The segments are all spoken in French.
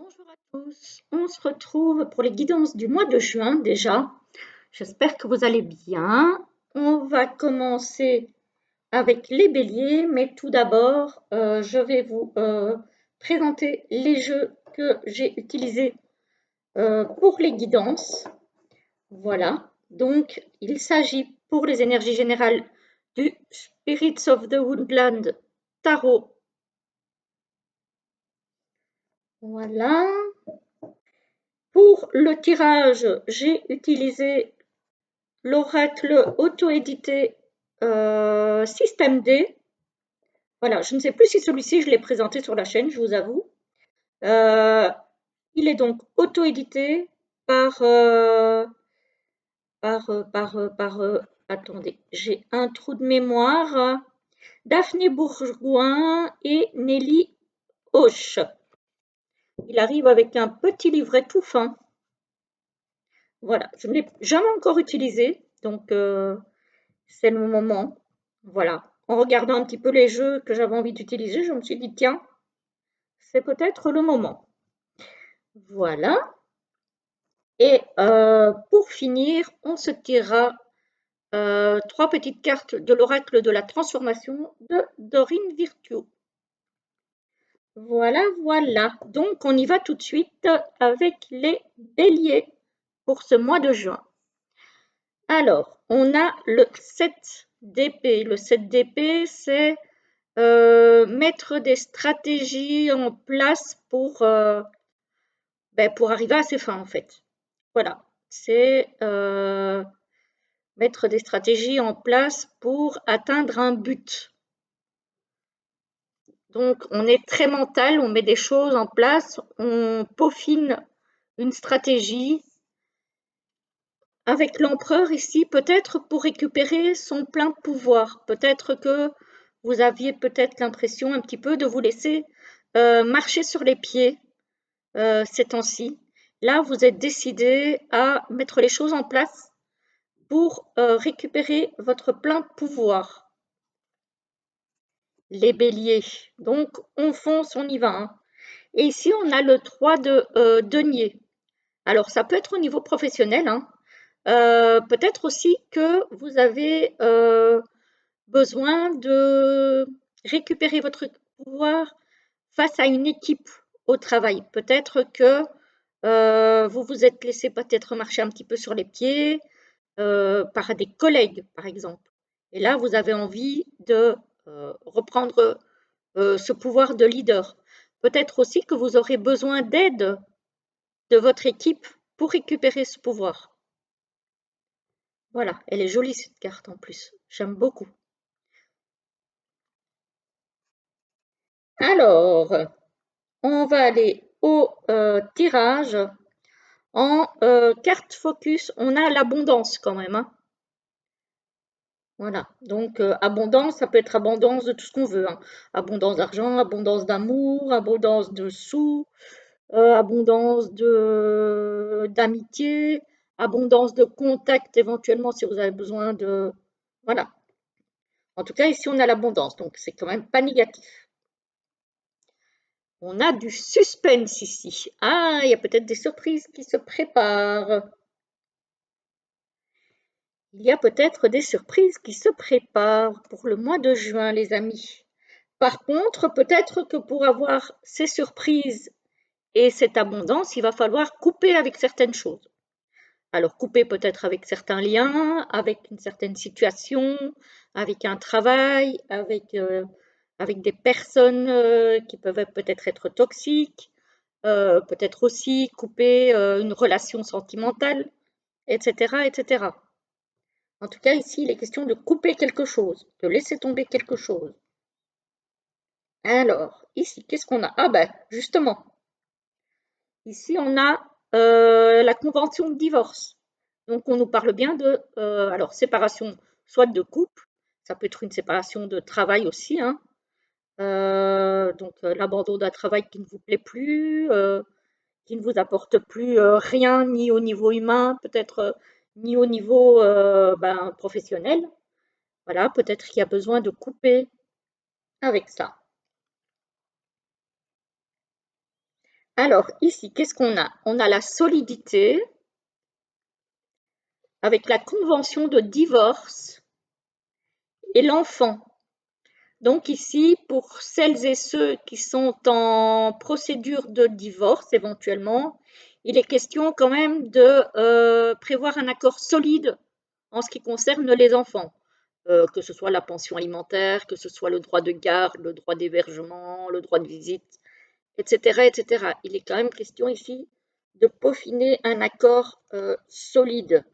Bonjour à tous, on se retrouve pour les guidances du mois de juin déjà. J'espère que vous allez bien. On va commencer avec les béliers, mais tout d'abord, je vais vous présenter les jeux que j'ai utilisés pour les guidances. Voilà, donc il s'agit pour les énergies générales du Spirits of the Woodland Tarot. Voilà. Pour le tirage, j'ai utilisé l'oracle auto-édité Système D. Voilà, je ne sais plus si celui-ci, je l'ai présenté sur la chaîne, je vous avoue. Il est donc auto-édité par, attendez, j'ai un trou de mémoire, Daphné Bourgoin et Nelly Hoche. Il arrive avec un petit livret tout fin. Voilà, je ne l'ai jamais encore utilisé, donc c'est le moment. Voilà, en regardant un petit peu les jeux que j'avais envie d'utiliser, je me suis dit, tiens, c'est peut-être le moment. Voilà. Et pour finir, on se tirera 3 petites cartes de l'oracle de la transformation de Dorine Virtue. Voilà, voilà. Donc, on y va tout de suite avec les béliers pour ce mois de juin. Alors, on a le 7 d'épée. Le 7 d'épée, c'est mettre des stratégies en place pour arriver à ses fins, en fait. Voilà, c'est mettre des stratégies en place pour atteindre un but. Donc, on est très mental, on met des choses en place, on peaufine une stratégie. Avec l'empereur ici, peut-être pour récupérer son plein pouvoir. Peut-être que vous aviez peut-être l'impression un petit peu de vous laisser marcher sur les pieds ces temps-ci. Là, vous êtes décidé à mettre les choses en place pour récupérer votre plein pouvoir. Les béliers. Donc, on fonce, on y va. Hein. Et ici, on a le 3 de denier. Alors, ça peut être au niveau professionnel. Hein. Peut-être aussi que vous avez besoin de récupérer votre pouvoir face à une équipe au travail. Peut-être que vous vous êtes laissé peut-être marcher un petit peu sur les pieds par des collègues, par exemple. Et là, vous avez envie de reprendre ce pouvoir de leader. Peut-être aussi que vous aurez besoin d'aide de votre équipe pour récupérer ce pouvoir. Voilà, elle est jolie cette carte en plus. J'aime beaucoup. Alors, on va aller au tirage. En carte focus, on a l'abondance quand même. Hein. Voilà, donc abondance, ça peut être abondance de tout ce qu'on veut. Hein. Abondance d'argent, abondance d'amour, abondance de sous, abondance d'amitié, abondance de contact éventuellement si vous avez besoin de... Voilà. En tout cas, ici, on a l'abondance, donc c'est quand même pas négatif. On a du suspense ici. Ah, il y a peut-être des surprises qui se préparent. Il y a peut-être des surprises qui se préparent pour le mois de juin, les amis. Par contre, peut-être que pour avoir ces surprises et cette abondance, il va falloir couper avec certaines choses. Alors, couper peut-être avec certains liens, avec une certaine situation, avec un travail, avec des personnes qui peuvent peut-être être toxiques, peut-être aussi couper une relation sentimentale, etc., etc. En tout cas, ici, il est question de couper quelque chose, de laisser tomber quelque chose. Alors, ici, qu'est-ce qu'on a? Ah ben, justement, ici, on a la convention de divorce. Donc, on nous parle bien de alors, séparation soit de couple, ça peut être une séparation de travail aussi, hein. Donc, l'abandon d'un travail qui ne vous plaît plus, qui ne vous apporte plus rien, ni au niveau humain, peut-être ni au niveau professionnel. Voilà, peut-être qu'il y a besoin de couper avec ça. Alors, ici, qu'est-ce qu'on a? On a la solidité avec la convention de divorce et l'enfant. Donc ici, pour celles et ceux qui sont en procédure de divorce éventuellement, il est question quand même de prévoir un accord solide en ce qui concerne les enfants, que ce soit la pension alimentaire, que ce soit le droit de garde, le droit d'hébergement, le droit de visite, etc., etc. Il est quand même question ici de peaufiner un accord solide,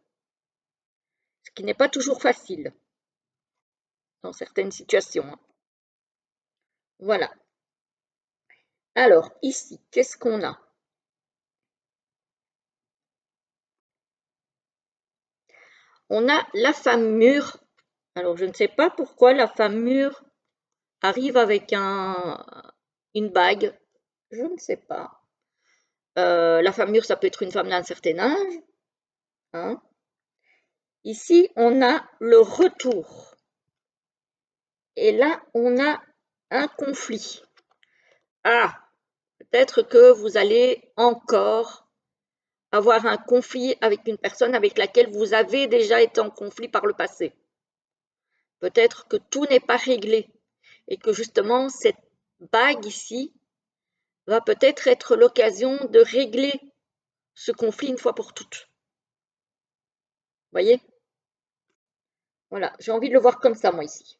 ce qui n'est pas toujours facile dans certaines situations, hein. Voilà. Alors, ici, qu'est-ce qu'on a? On a la femme mûre. Alors, je ne sais pas pourquoi la femme mûre arrive avec une bague. Je ne sais pas. La femme mûre, ça peut être une femme d'un certain âge, hein. Ici, on a le retour. Et là, on a un conflit. Ah, peut-être que vous allez encore avoir un conflit avec une personne avec laquelle vous avez déjà été en conflit par le passé. Peut-être que tout n'est pas réglé et que justement cette bague ici va peut-être être l'occasion de régler ce conflit une fois pour toutes. Voyez? Voilà, j'ai envie de le voir comme ça, moi, ici.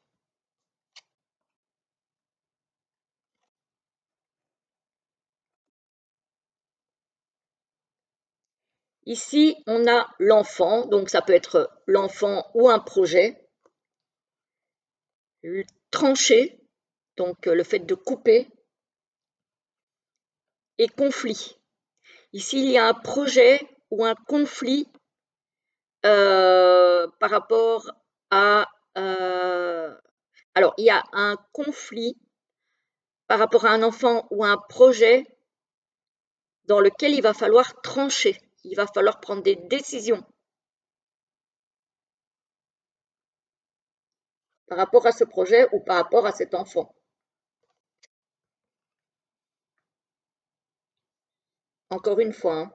Ici, on a l'enfant, donc ça peut être l'enfant ou un projet. Tranché, donc le fait de couper, et conflit. Ici, il y a un projet ou un conflit par rapport à... alors, il y a un conflit par rapport à un enfant ou un projet dans lequel il va falloir trancher, il va falloir prendre des décisions par rapport à ce projet ou par rapport à cet enfant. Encore une fois, hein.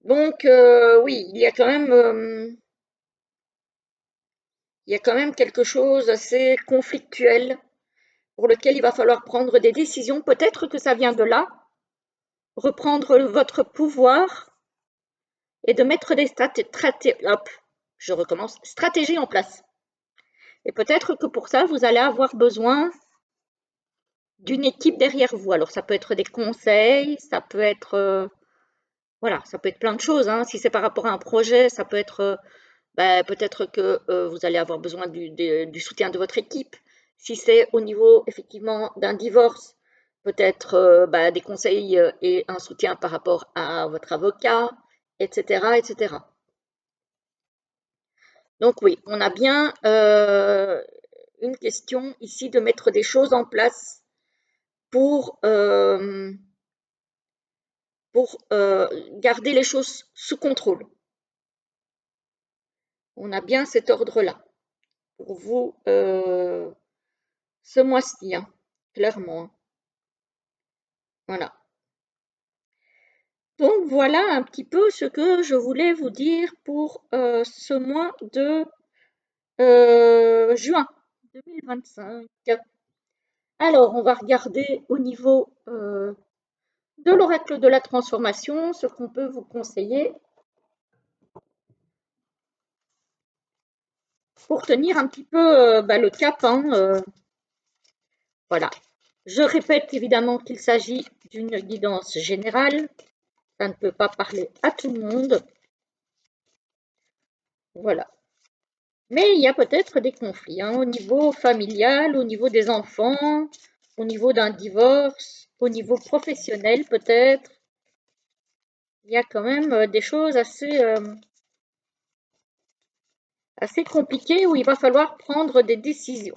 Donc, oui, il y a quand même quelque chose d'assez conflictuel pour lequel il va falloir prendre des décisions. Peut-être que ça vient de là, reprendre votre pouvoir et de mettre des stratégies en place. Et peut-être que pour ça, vous allez avoir besoin d'une équipe derrière vous. Alors, ça peut être des conseils, ça peut être, voilà, ça peut être plein de choses, hein. Si c'est par rapport à un projet, ça peut être, peut-être que vous allez avoir besoin du soutien de votre équipe. Si c'est au niveau effectivement d'un divorce, peut-être des conseils et un soutien par rapport à votre avocat, etc., etc. Donc oui, on a bien une question ici de mettre des choses en place pour, euh, pour garder les choses sous contrôle. On a bien cet ordre-là pour vous ce mois-ci, hein, clairement, hein. Voilà. Donc voilà un petit peu ce que je voulais vous dire pour ce mois de juin 2025. Alors, on va regarder au niveau de l'oracle de la transformation ce qu'on peut vous conseiller pour tenir un petit peu le cap, hein, voilà. Je répète évidemment qu'il s'agit d'une guidance générale. Ça ne peut pas parler à tout le monde. Voilà. Mais il y a peut-être des conflits, hein, au niveau familial, au niveau des enfants, au niveau d'un divorce, au niveau professionnel peut-être. Il y a quand même des choses assez compliquées où il va falloir prendre des décisions.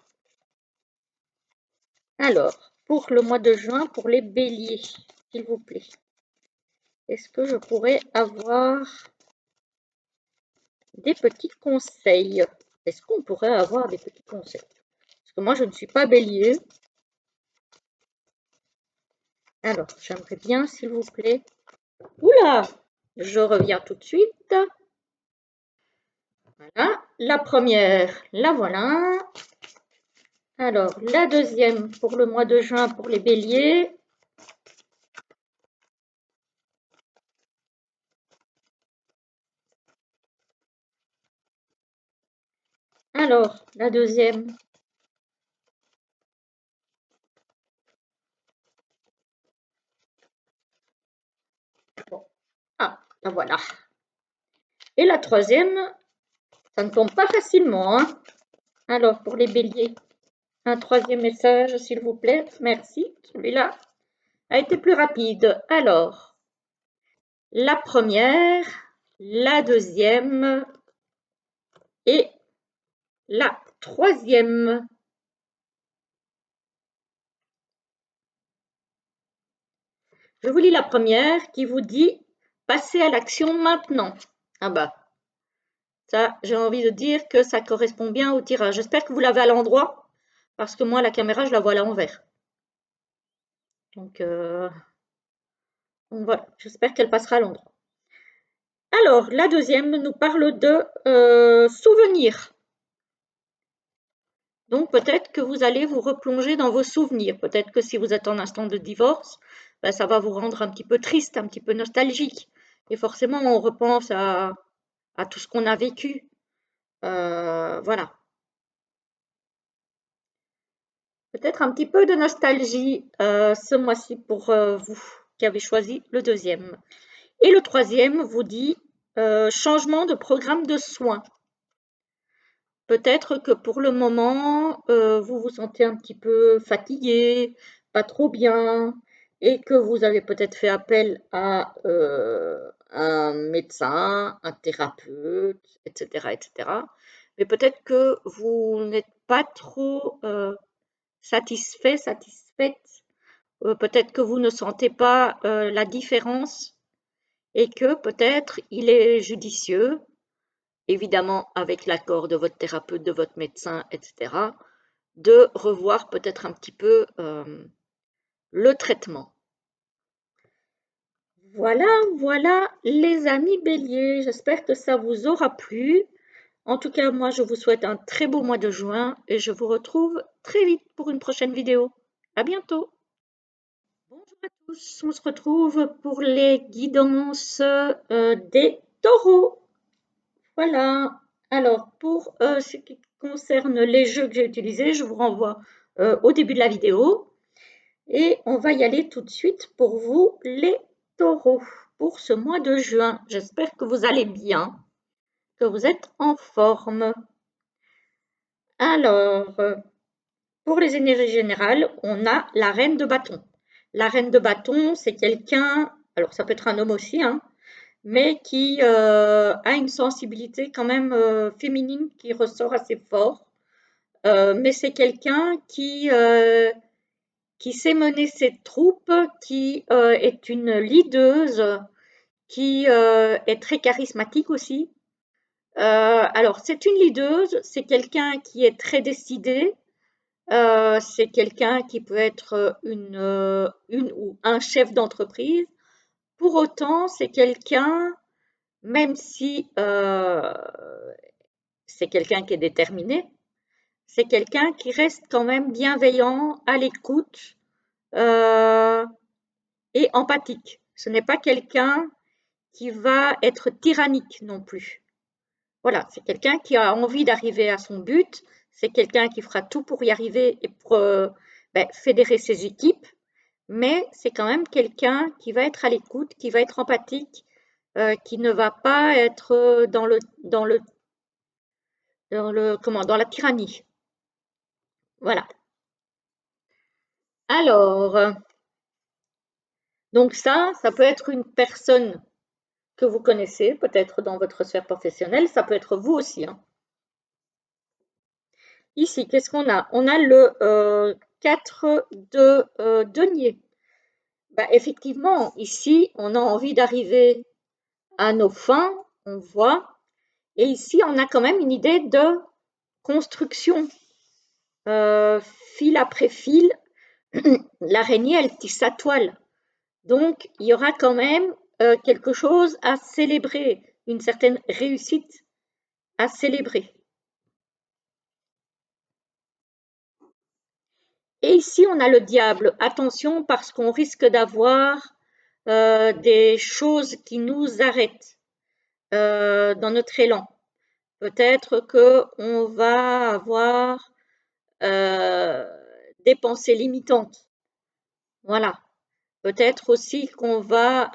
Alors, pour le mois de juin, pour les béliers, s'il vous plaît, est-ce que je pourrais avoir des petits conseils? Est-ce qu'on pourrait avoir des petits conseils? Parce que moi, je ne suis pas bélier. Alors, j'aimerais bien, s'il vous plaît. Oula, je reviens tout de suite. Voilà, la première, la voilà. Alors, la deuxième pour le mois de juin pour les béliers. Alors, la deuxième. Bon. Ah, la voilà. Et la troisième, ça ne tombe pas facilement, hein. Alors, pour les béliers, un troisième message, s'il vous plaît. Merci. Celui-là a été plus rapide. Alors, la première, la deuxième et la troisième. Je vous lis la première qui vous dit « Passez à l'action maintenant ». Ah bah, ça, j'ai envie de dire que ça correspond bien au tirage. J'espère que vous l'avez à l'endroit, parce que moi, la caméra, je la vois à l'envers. Donc voilà, j'espère qu'elle passera à l'endroit. Alors, la deuxième nous parle de souvenirs. Donc, peut-être que vous allez vous replonger dans vos souvenirs. Peut-être que si vous êtes en instant de divorce, ben, ça va vous rendre un petit peu triste, un petit peu nostalgique. Et forcément, on repense à tout ce qu'on a vécu. Voilà. Peut-être un petit peu de nostalgie ce mois-ci pour vous qui avez choisi le deuxième. Et le troisième vous dit changement de programme de soins. Peut-être que pour le moment, vous vous sentez un petit peu fatigué, pas trop bien, et que vous avez peut-être fait appel à un médecin, un thérapeute, etc., etc. Mais peut-être que vous n'êtes pas trop satisfait, satisfaite. Peut-être que vous ne sentez pas la différence et que peut-être il est judicieux, évidemment avec l'accord de votre thérapeute, de votre médecin, etc., de revoir peut-être un petit peu le traitement. Voilà, voilà les amis béliers, j'espère que ça vous aura plu. En tout cas, moi je vous souhaite un très beau mois de juin et je vous retrouve très vite pour une prochaine vidéo. À bientôt. Bonjour à tous, on se retrouve pour les guidances des taureaux. Voilà. Alors, pour ce qui concerne les jeux que j'ai utilisés, je vous renvoie au début de la vidéo. Et on va y aller tout de suite pour vous, les taureaux, pour ce mois de juin. J'espère que vous allez bien, que vous êtes en forme. Alors, pour les énergies générales, on a la reine de bâton. La reine de bâton, c'est quelqu'un, alors ça peut être un homme aussi, hein, mais qui a une sensibilité quand même féminine qui ressort assez fort. Mais c'est quelqu'un qui sait mener ses troupes, qui est une leaduse, qui est très charismatique aussi. Alors, c'est une leaduse, c'est quelqu'un qui est très décidé, c'est quelqu'un qui peut être une ou un chef d'entreprise. Pour autant, c'est quelqu'un, même si c'est quelqu'un qui est déterminé, c'est quelqu'un qui reste quand même bienveillant, à l'écoute et empathique. Ce n'est pas quelqu'un qui va être tyrannique non plus. Voilà, c'est quelqu'un qui a envie d'arriver à son but, c'est quelqu'un qui fera tout pour y arriver et pour fédérer ses équipes, mais c'est quand même quelqu'un qui va être à l'écoute, qui va être empathique, qui ne va pas être dans la tyrannie. Voilà. Alors, donc ça peut être une personne que vous connaissez, peut-être dans votre sphère professionnelle, ça peut être vous aussi, hein. Ici, qu'est-ce qu'on a? On a le 4 de denier. Bah, effectivement, ici, on a envie d'arriver à nos fins, on voit. Et ici, on a quand même une idée de construction. Fil après fil, l'araignée, elle tisse sa toile. Donc, il y aura quand même quelque chose à célébrer, une certaine réussite à célébrer. Et ici, on a le diable. Attention parce qu'on risque d'avoir des choses qui nous arrêtent dans notre élan. Peut-être qu'on va avoir des pensées limitantes. Voilà. Peut-être aussi qu'on va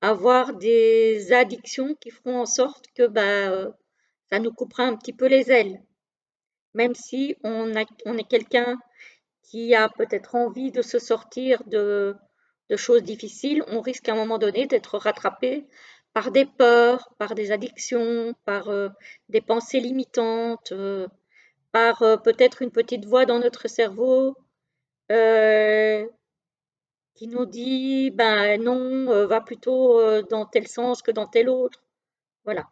avoir des addictions qui feront en sorte que ça nous coupera un petit peu les ailes. Même si on est quelqu'un qui a peut-être envie de se sortir de choses difficiles, on risque à un moment donné d'être rattrapé par des peurs, par des addictions, par des pensées limitantes, par peut-être une petite voix dans notre cerveau euh, qui nous dit ben non, va plutôt dans tel sens que dans tel autre. Voilà.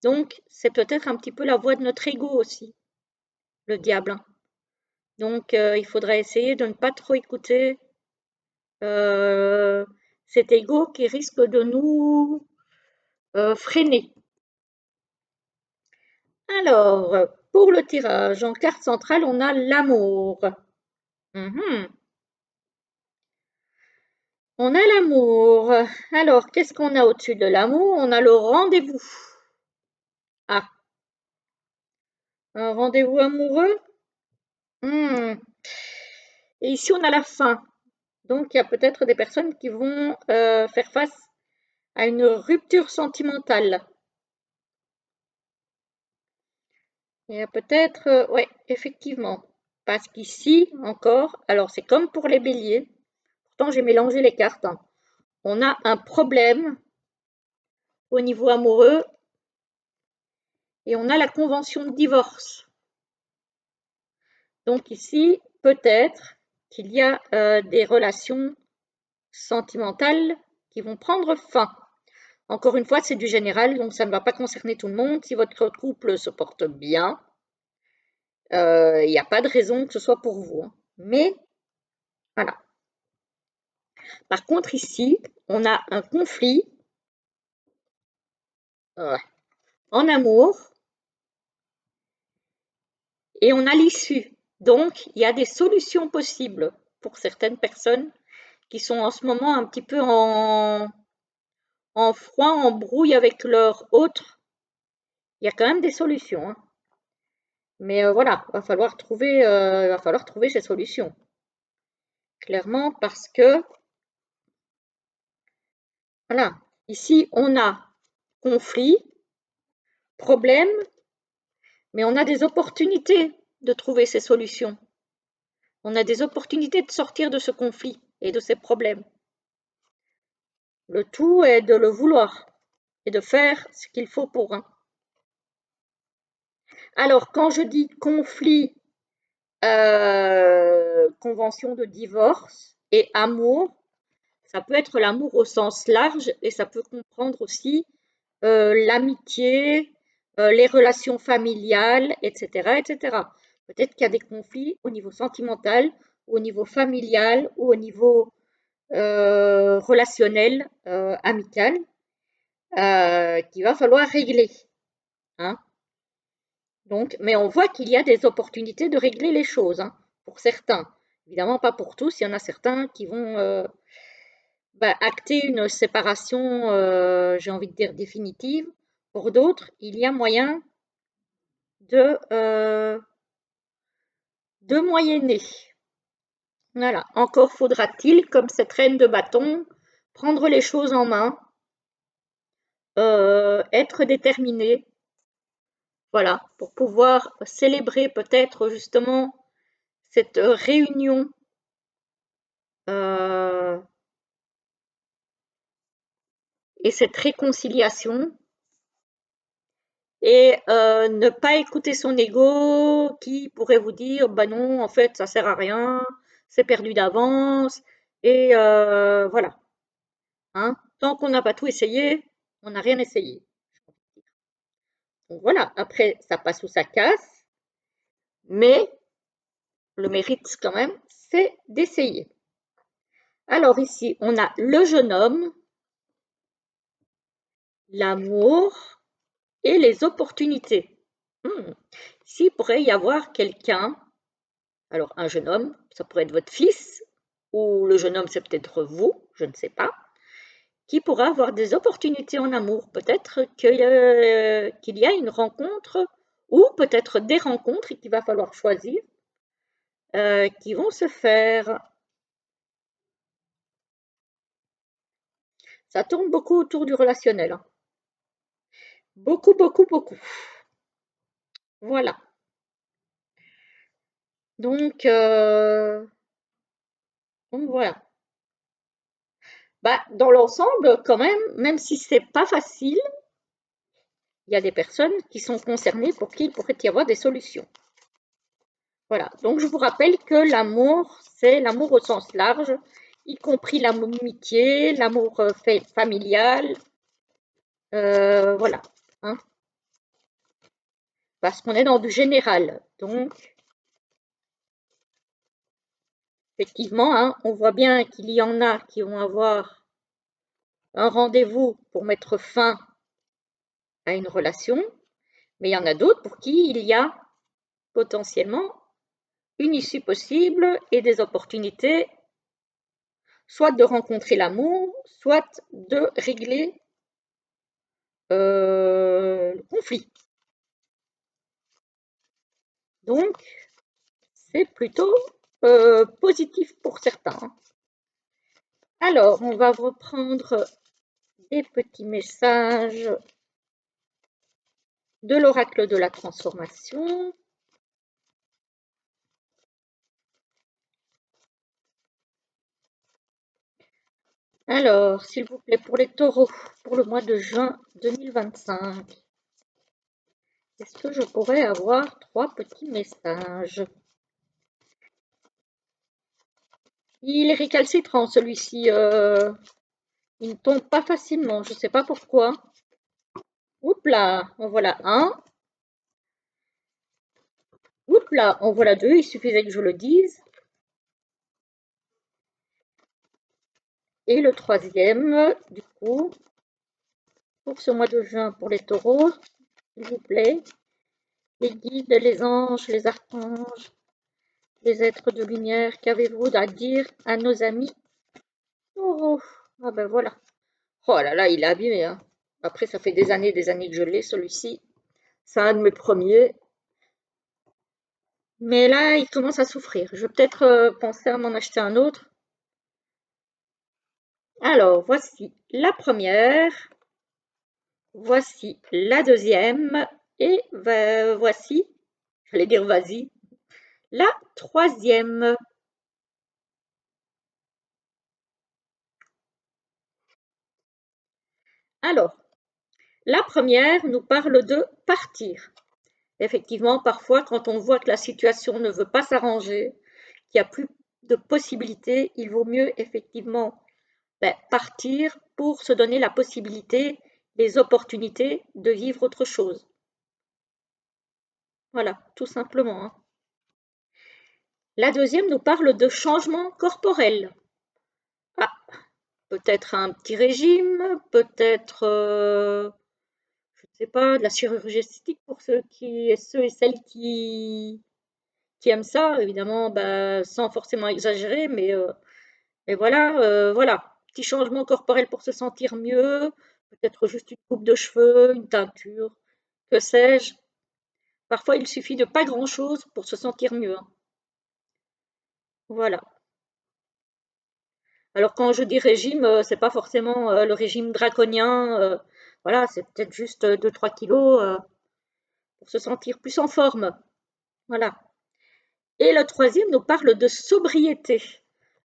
Donc, c'est peut-être un petit peu la voix de notre ego aussi, le diable, hein. Donc, il faudrait essayer de ne pas trop écouter cet ego qui risque de nous freiner. Alors, pour le tirage, en carte centrale, on a l'amour. Mhm. On a l'amour. Alors, qu'est-ce qu'on a au-dessus de l'amour? On a le rendez-vous. Ah, un rendez-vous amoureux? Hmm. Et ici, on a la fin. Donc, il y a peut-être des personnes qui vont faire face à une rupture sentimentale. Il y a peut-être, ouais, effectivement. Parce qu'ici, encore, alors c'est comme pour les béliers, pourtant j'ai mélangé les cartes, hein. On a un problème au niveau amoureux et on a la convention de divorce. Donc ici, peut-être qu'il y a des relations sentimentales qui vont prendre fin. Encore une fois, c'est du général, donc ça ne va pas concerner tout le monde. Si votre couple se porte bien, il n'y a pas de raison que ce soit pour vous, hein. Mais voilà. Par contre, ici, on a un conflit en amour et on a l'issue. Donc, il y a des solutions possibles pour certaines personnes qui sont en ce moment un petit peu en froid, en brouille avec leur autre. Il y a quand même des solutions, hein. Mais voilà, va falloir trouver ces solutions. Clairement, parce que, voilà, ici, on a conflit, problème, mais on a des opportunités de trouver ces solutions. On a des opportunités de sortir de ce conflit et de ces problèmes. Le tout est de le vouloir et de faire ce qu'il faut pour, hein. Alors, quand je dis conflit, convention de divorce et amour, ça peut être l'amour au sens large et ça peut comprendre aussi l'amitié, les relations familiales, etc., etc. Peut-être qu'il y a des conflits au niveau sentimental, au niveau familial ou au niveau relationnel, amical, qu'il va falloir régler, hein. Donc, mais on voit qu'il y a des opportunités de régler les choses, hein, pour certains. Évidemment, pas pour tous. Il y en a certains qui vont acter une séparation, j'ai envie de dire définitive. Pour d'autres, il y a moyen de, de moyenner. Voilà. Encore faudra-t-il, comme cette reine de bâton, prendre les choses en main, être déterminé, voilà, pour pouvoir célébrer peut-être justement cette réunion euh, et cette réconciliation et ne pas écouter son ego qui pourrait vous dire bah non en fait ça sert à rien, c'est perdu d'avance et voilà, hein. Tant qu'on n'a pas tout essayé, on n'a rien essayé. Donc voilà, après ça passe ou ça casse, mais le mérite quand même c'est d'essayer. Alors ici, on a le jeune homme, l'amour et les opportunités. Hmm. Ici, il pourrait y avoir quelqu'un, alors un jeune homme, ça pourrait être votre fils, ou le jeune homme, c'est peut-être vous, je ne sais pas, qui pourra avoir des opportunités en amour. Peut-être qu'il y a une rencontre, ou peut-être des rencontres et qu'il va falloir choisir, qui vont se faire. Ça tourne beaucoup autour du relationnel, hein. Beaucoup, beaucoup, beaucoup. Voilà. Donc, euh, donc voilà. Bah, dans l'ensemble, quand même si c'est pas facile, il y a des personnes qui sont concernées pour qui il pourrait y avoir des solutions. Voilà. Donc, je vous rappelle que l'amour, c'est l'amour au sens large, y compris l'amitié, l'amour familial, voilà. Hein. Parce qu'on est dans du général. Donc, effectivement, hein, on voit bien qu'il y en a qui vont avoir un rendez-vous pour mettre fin à une relation, mais il y en a d'autres pour qui il y a potentiellement une issue possible et des opportunités, soit de rencontrer l'amour, soit de régler le conflit. Donc, c'est plutôt positif pour certains. Alors, on va reprendre des petits messages de l'oracle de la transformation. Alors, s'il vous plaît, pour les taureaux, pour le mois de juin 2025, est-ce que je pourrais avoir 3 petits messages? Il est récalcitrant celui-ci, il ne tombe pas facilement, je ne sais pas pourquoi. Oups là, en voilà un. Oups là, en voilà deux, il suffisait que je le dise. Et le troisième, du coup, pour ce mois de juin, pour les taureaux, s'il vous plaît, les guides, les anges, les archanges, les êtres de lumière, qu'avez-vous à dire à nos amis taureaux? Ah ben voilà. Oh là là, il est abîmé, hein. Après, ça fait des années que je l'ai, celui-ci. C'est un de mes premiers. Mais là, il commence à souffrir. Je vais peut-être penser à m'en acheter un autre. Alors, voici la première, voici la deuxième, et voici, j'allais dire vas-y, la troisième. Alors, la première nous parle de partir. Effectivement, parfois, quand on voit que la situation ne veut pas s'arranger, qu'il n'y a plus de possibilités, il vaut mieux effectivement partir pour se donner la possibilité, les opportunités de vivre autre chose. Voilà, tout simplement. Hein. La deuxième nous parle de changement corporel. Ah, peut-être un petit régime, peut-être, je ne sais pas, de la chirurgie esthétique pour ceux et celles qui aiment ça, évidemment, bah, sans forcément exagérer, mais voilà, voilà, petit changement corporel pour se sentir mieux, peut-être juste une coupe de cheveux, une teinture, que sais-je. Parfois, il suffit de pas grand-chose pour se sentir mieux. Hein. Voilà. Alors quand je dis régime, c'est pas forcément le régime draconien. Voilà, c'est peut-être juste 2-3 kilos pour se sentir plus en forme. Voilà. Et le troisième nous parle de sobriété.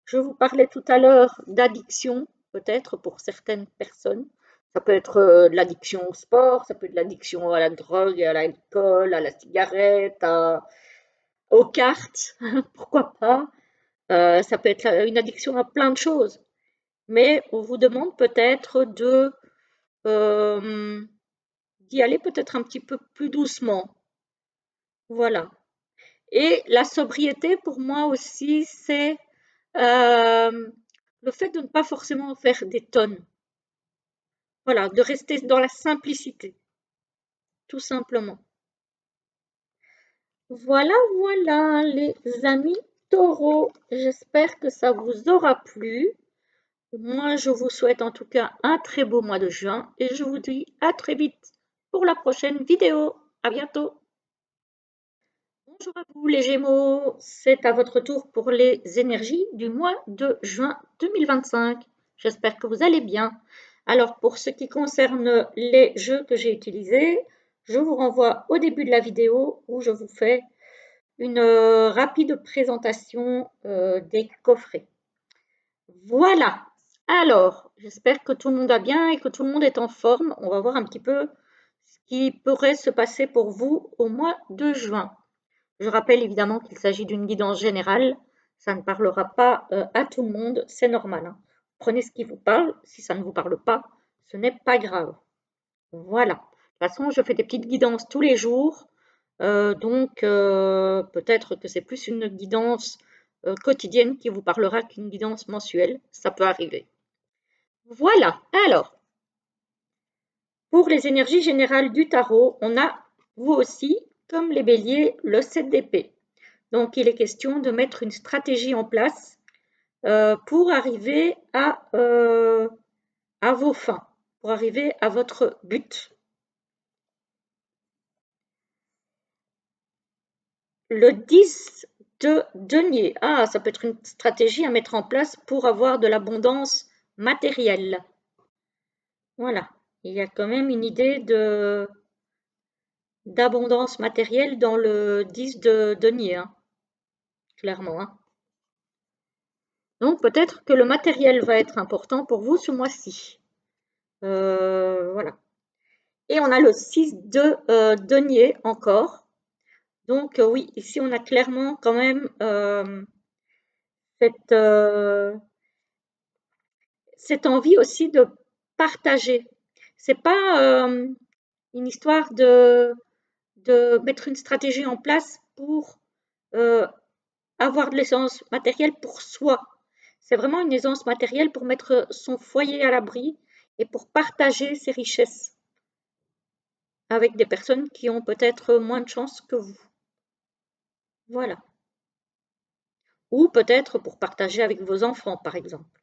Je vous parlais tout à l'heure d'addiction, peut-être pour certaines personnes. Ça peut être de l'addiction au sport, ça peut être de l'addiction à la drogue, à l'alcool, à la cigarette, aux cartes, pourquoi pas. Ça peut être une addiction à plein de choses. Mais on vous demande peut-être euh, d'y aller peut-être un petit peu plus doucement. Voilà. Et la sobriété, pour moi aussi, c'est euh, le fait de ne pas forcément faire des tonnes. Voilà, de rester dans la simplicité, tout simplement. Voilà, voilà, les amis taureaux. J'espère que ça vous aura plu. Moi, je vous souhaite en tout cas un très beau mois de juin et je vous dis à très vite pour la prochaine vidéo. À bientôt. Bonjour à vous les Gémeaux, c'est à votre tour pour les énergies du mois de juin 2025. J'espère que vous allez bien. Alors pour ce qui concerne les jeux que j'ai utilisés, je vous renvoie au début de la vidéo où je vous fais une rapide présentation des coffrets. Voilà. Alors, j'espère que tout le monde va bien et que tout le monde est en forme. On va voir un petit peu ce qui pourrait se passer pour vous au mois de juin. Je rappelle évidemment qu'il s'agit d'une guidance générale. Ça ne parlera pas à tout le monde, c'est normal, hein. Prenez ce qui vous parle. Si ça ne vous parle pas, ce n'est pas grave. Voilà. De toute façon, je fais des petites guidances tous les jours. Donc, peut-être que c'est plus une guidance quotidienne qui vous parlera qu'une guidance mensuelle. Ça peut arriver. Voilà. Alors, pour les énergies générales du tarot, on a, vous aussi, comme les béliers, le 7 d'épée. Donc, il est question de mettre une stratégie en place pour arriver à vos fins, pour arriver à votre but. Le 10 de denier. Ah, ça peut être une stratégie à mettre en place pour avoir de l'abondance matérielle. Voilà, il y a quand même une idée d'abondance matérielle dans le 10 de denier, hein, clairement, hein. Donc peut-être que le matériel va être important pour vous ce mois-ci. Voilà. Et on a le 6 de denier encore. Donc oui, ici on a clairement quand même cette, cette envie aussi de partager. C'est pas une histoire de mettre une stratégie en place pour avoir de l'aisance matérielle pour soi. C'est vraiment une aisance matérielle pour mettre son foyer à l'abri et pour partager ses richesses avec des personnes qui ont peut-être moins de chance que vous. Voilà. Ou peut-être pour partager avec vos enfants, par exemple.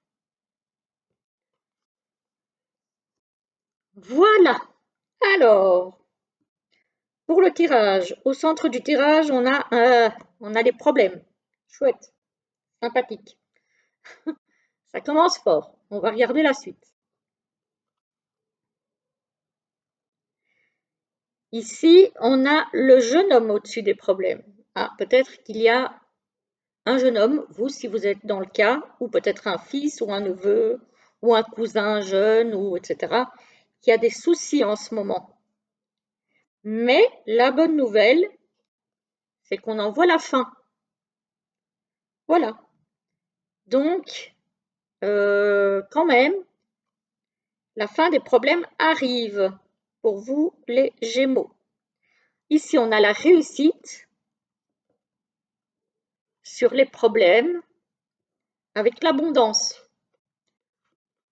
Voilà. Alors, pour le tirage, au centre du tirage, on a les problèmes. Chouette, sympathique. Ça commence fort. On va regarder la suite. Ici, on a le jeune homme au-dessus des problèmes. Ah, peut-être qu'il y a un jeune homme, vous, si vous êtes dans le cas, ou peut-être un fils ou un neveu, ou un cousin jeune, ou etc., qui a des soucis en ce moment. Mais la bonne nouvelle, c'est qu'on en voit la fin. Voilà. Donc, quand même, la fin des problèmes arrive pour vous, les Gémeaux. Ici, on a la réussite sur les problèmes avec l'abondance.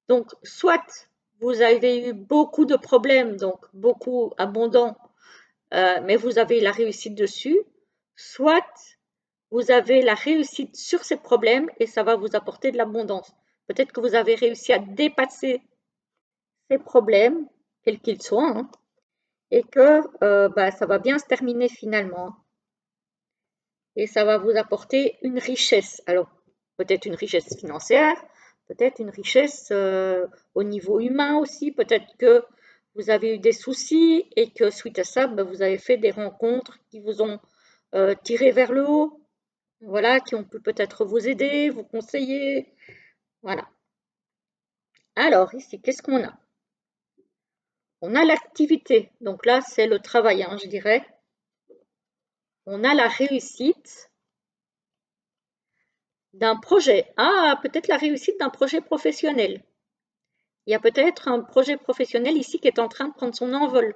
Donc, soit vous avez eu beaucoup de problèmes, donc beaucoup abondant, mais vous avez la réussite dessus, soit vous avez la réussite sur ces problèmes et ça va vous apporter de l'abondance. Peut-être que vous avez réussi à dépasser ces problèmes, quels qu'ils soient, hein, et que ça va bien se terminer finalement. Et ça va vous apporter une richesse. Alors, peut-être une richesse financière, peut-être une richesse au niveau humain aussi, peut-être que vous avez eu des soucis et que suite à ça, vous avez fait des rencontres qui vous ont tiré vers le haut, voilà, qui ont pu peut-être vous aider, vous conseiller, voilà. Alors ici, qu'est-ce qu'on a? On a l'activité, donc là c'est le travail, hein, je dirais. On a la réussite d'un projet. Ah, peut-être la réussite d'un projet professionnel. Il y a peut-être un projet professionnel ici qui est en train de prendre son envol.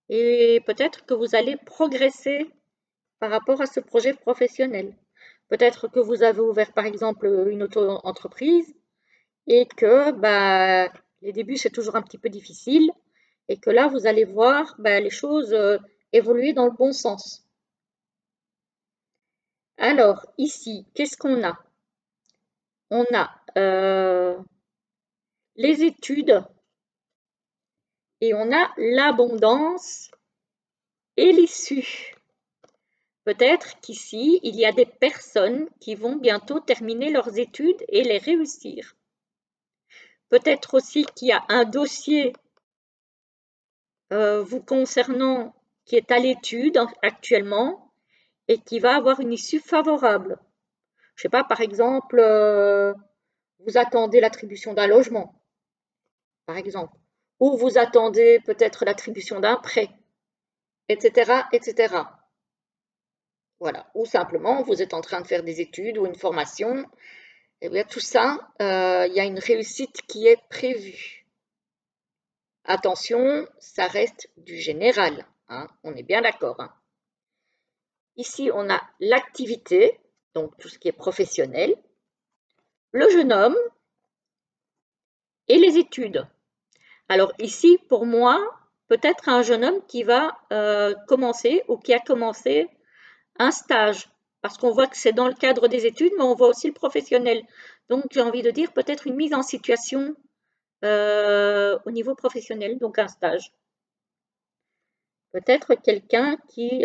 Et peut-être que vous allez progresser par rapport à ce projet professionnel. Peut-être que vous avez ouvert par exemple une auto-entreprise et que bah, les débuts c'est toujours un petit peu difficile et que là vous allez voir bah, les choses évoluer dans le bon sens. Alors ici, qu'est-ce qu'on a? On a les études et on a l'abondance et l'issue. Peut-être qu'ici, il y a des personnes qui vont bientôt terminer leurs études et les réussir. Peut-être aussi qu'il y a un dossier vous concernant qui est à l'étude actuellement et qui va avoir une issue favorable. Je sais pas, par exemple, vous attendez l'attribution d'un logement, par exemple, ou vous attendez peut-être l'attribution d'un prêt, etc., etc. Voilà. Ou simplement, vous êtes en train de faire des études ou une formation. Eh bien, tout ça, il y a une réussite qui est prévue. Attention, ça reste du général, hein, on est bien d'accord, hein. Ici, on a l'activité, donc tout ce qui est professionnel, le jeune homme et les études. Alors ici, pour moi, peut-être un jeune homme qui va commencer ou qui a commencé un stage, parce qu'on voit que c'est dans le cadre des études, mais on voit aussi le professionnel. Donc j'ai envie de dire peut-être une mise en situation au niveau professionnel, donc un stage. Peut-être quelqu'un qui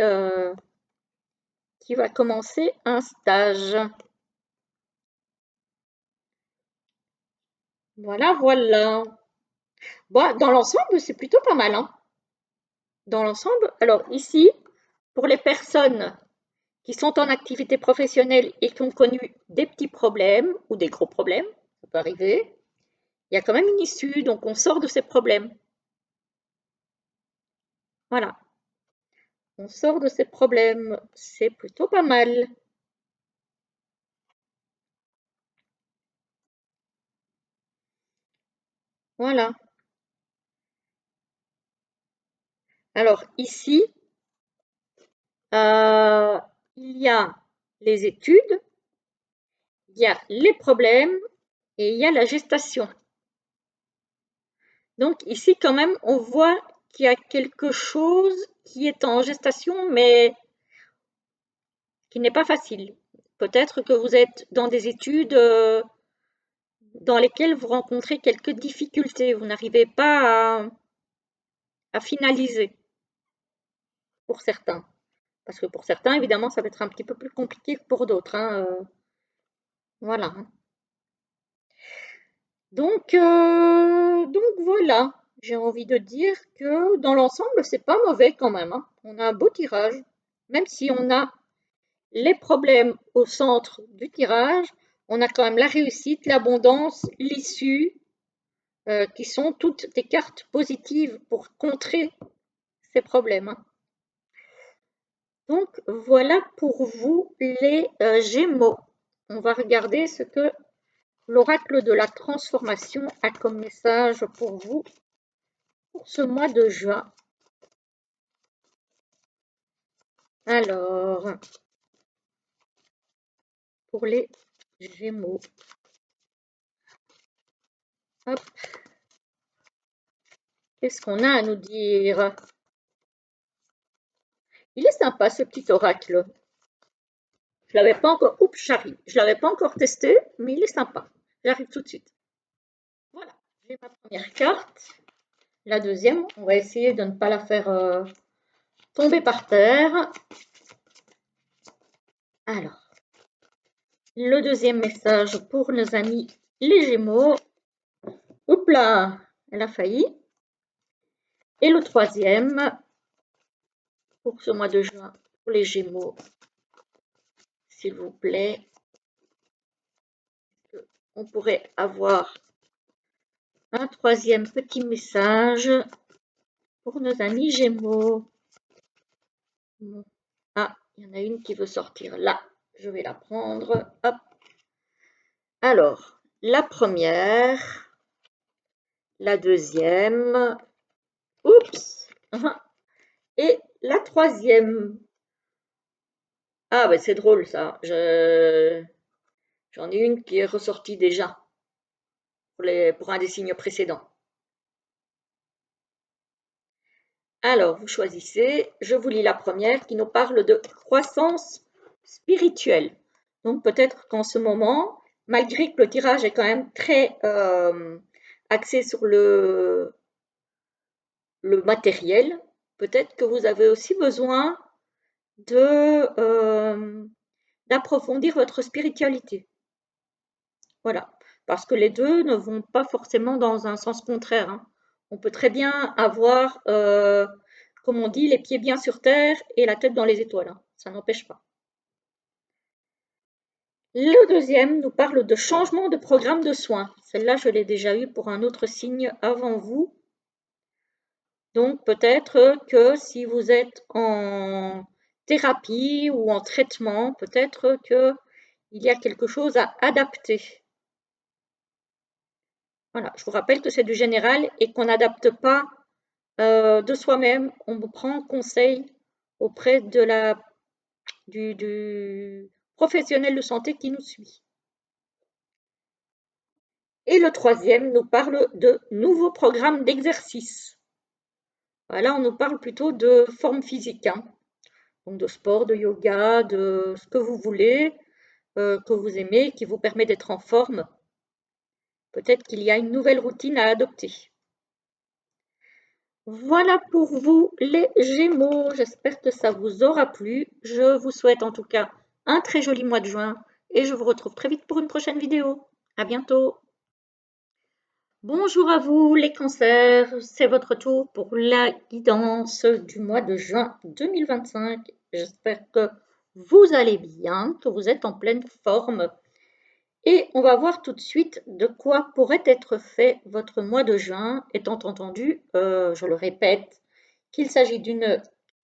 va commencer un stage. Voilà, voilà. Bon, dans l'ensemble, c'est plutôt pas mal, hein. Dans l'ensemble, alors ici, pour les personnes qui sont en activité professionnelle et qui ont connu des petits problèmes ou des gros problèmes, ça peut arriver, il y a quand même une issue, donc on sort de ces problèmes. Voilà, on sort de ces problèmes, c'est plutôt pas mal. Voilà. Alors ici, euh, il y a les études, il y a les problèmes et il y a la gestation. Donc ici, quand même, on voit qu'il y a quelque chose qui est en gestation, mais qui n'est pas facile. Peut-être que vous êtes dans des études dans lesquelles vous rencontrez quelques difficultés, vous n'arrivez pas à finaliser pour certains. Parce que pour certains, évidemment, ça va être un petit peu plus compliqué que pour d'autres, hein, voilà. Donc voilà, j'ai envie de dire que dans l'ensemble, c'est pas mauvais quand même, hein. On a un beau tirage, même si on a les problèmes au centre du tirage, on a quand même la réussite, l'abondance, l'issue, qui sont toutes des cartes positives pour contrer ces problèmes, hein. Donc voilà pour vous les Gémeaux. On va regarder ce que l'oracle de la transformation a comme message pour vous pour ce mois de juin. Alors, pour les Gémeaux. Hop, qu'est-ce qu'on a à nous dire? Il est sympa ce petit oracle. Je l'avais pas encore. Oups, j'arrive. Je l'avais pas encore testé, mais il est sympa. J'arrive tout de suite. Voilà, j'ai ma première carte. La deuxième, on va essayer de ne pas la faire tomber par terre. Alors, le deuxième message pour nos amis les Gémeaux. Oups là, elle a failli. Et le troisième, pour ce mois de juin, pour les Gémeaux, s'il vous plaît. On pourrait avoir un troisième petit message pour nos amis Gémeaux. Ah, il y en a une qui veut sortir là. Je vais la prendre. Hop. Alors, la première, la deuxième, oups, et la troisième. Ah, ben c'est drôle ça. J'en ai une qui est ressortie déjà pour un des signes précédents. Alors, vous choisissez. Je vous lis la première qui nous parle de croissance spirituelle. Donc, peut-être qu'en ce moment, malgré que le tirage est quand même très axé sur le matériel, peut-être que vous avez aussi besoin de d'approfondir votre spiritualité. Voilà, parce que les deux ne vont pas forcément dans un sens contraire, hein. On peut très bien avoir, comme on dit, les pieds bien sur terre et la tête dans les étoiles, hein. Ça n'empêche pas. Le deuxième nous parle de changement de programme de soins. Celle-là, je l'ai déjà eue pour un autre signe avant vous. Donc peut-être que si vous êtes en thérapie ou en traitement, peut-être qu'il y a quelque chose à adapter. Voilà, je vous rappelle que c'est du général et qu'on n'adapte pas de soi-même, on prend conseil auprès du professionnel de santé qui nous suit. Et le troisième nous parle de nouveaux programmes d'exercice. Là, on nous parle plutôt de forme physique, hein. Donc de sport, de yoga, de ce que vous voulez, que vous aimez, qui vous permet d'être en forme. Peut-être qu'il y a une nouvelle routine à adopter. Voilà pour vous les Gémeaux. J'espère que ça vous aura plu. Je vous souhaite en tout cas un très joli mois de juin et je vous retrouve très vite pour une prochaine vidéo. À bientôt. Bonjour à vous les cancers, c'est votre tour pour la guidance du mois de juin 2025. J'espère que vous allez bien, que vous êtes en pleine forme. Et on va voir tout de suite de quoi pourrait être fait votre mois de juin, étant entendu, je le répète, qu'il s'agit d'une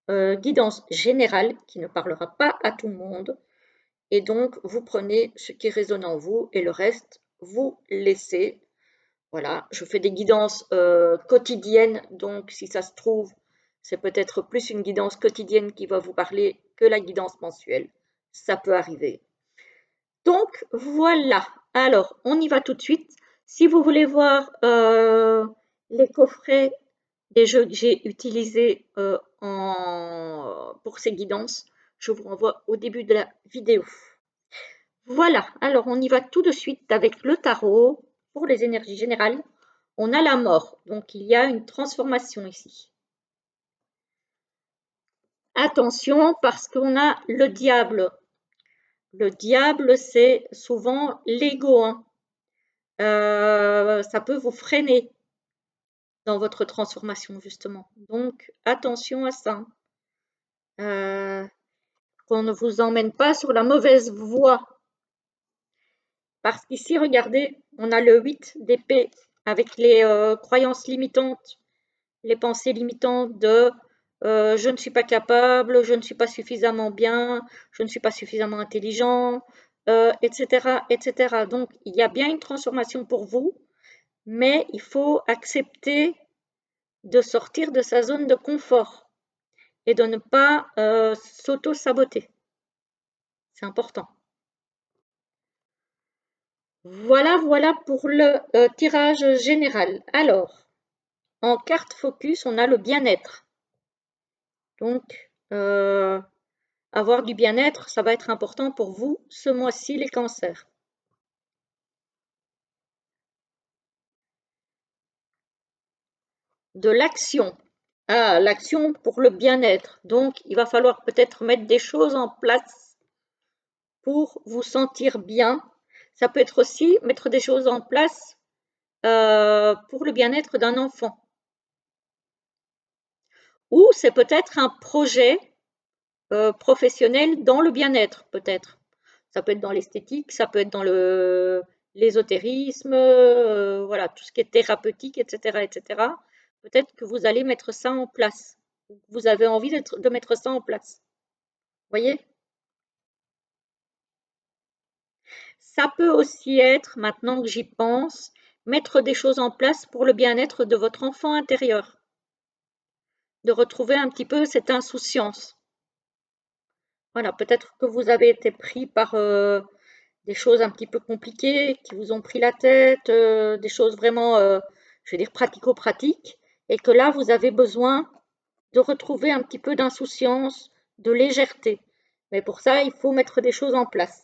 guidance générale qui ne parlera pas à tout le monde. Et donc, vous prenez ce qui résonne en vous et le reste, vous laissez. Voilà, je fais des guidances quotidiennes, donc si ça se trouve, c'est peut-être plus une guidance quotidienne qui va vous parler que la guidance mensuelle. Ça peut arriver. Donc voilà, alors on y va tout de suite. Si vous voulez voir les coffrets des jeux que j'ai utilisés pour ces guidances, je vous renvoie au début de la vidéo. Voilà, alors on y va tout de suite avec le tarot. Pour les énergies générales, on a la mort, donc il y a une transformation ici. Attention parce qu'on a le diable. Le diable, c'est souvent l'ego, hein. Ça peut vous freiner dans votre transformation, justement. Donc, attention à ça. Qu'on ne vous emmène pas sur la mauvaise voie. Parce qu'ici, regardez, on a le 8 d'épée avec les croyances limitantes, les pensées limitantes de je ne suis pas capable, je ne suis pas suffisamment bien, je ne suis pas suffisamment intelligent, etc., etc. Donc, il y a bien une transformation pour vous, mais il faut accepter de sortir de sa zone de confort et de ne pas s'auto-saboter. C'est important. Voilà pour le tirage général. Alors, en carte focus, on a le bien-être. Donc, avoir du bien-être, ça va être important pour vous ce mois-ci, les cancers. De l'action. Ah, l'action pour le bien-être. Donc, il va falloir peut-être mettre des choses en place pour vous sentir bien. Ça peut être aussi mettre des choses en place pour le bien-être d'un enfant. Ou c'est peut-être un projet professionnel dans le bien-être, peut-être. Ça peut être dans l'esthétique, ça peut être dans l'ésotérisme, voilà, tout ce qui est thérapeutique, etc., etc. Peut-être que vous allez mettre ça en place. Vous avez envie de mettre ça en place. Voyez? Ça peut aussi être, maintenant que j'y pense, mettre des choses en place pour le bien-être de votre enfant intérieur. De retrouver un petit peu cette insouciance. Voilà, peut-être que vous avez été pris par des choses un petit peu compliquées, qui vous ont pris la tête, des choses vraiment, je vais dire, pratico-pratiques, et que là, vous avez besoin de retrouver un petit peu d'insouciance, de légèreté. Mais pour ça, il faut mettre des choses en place.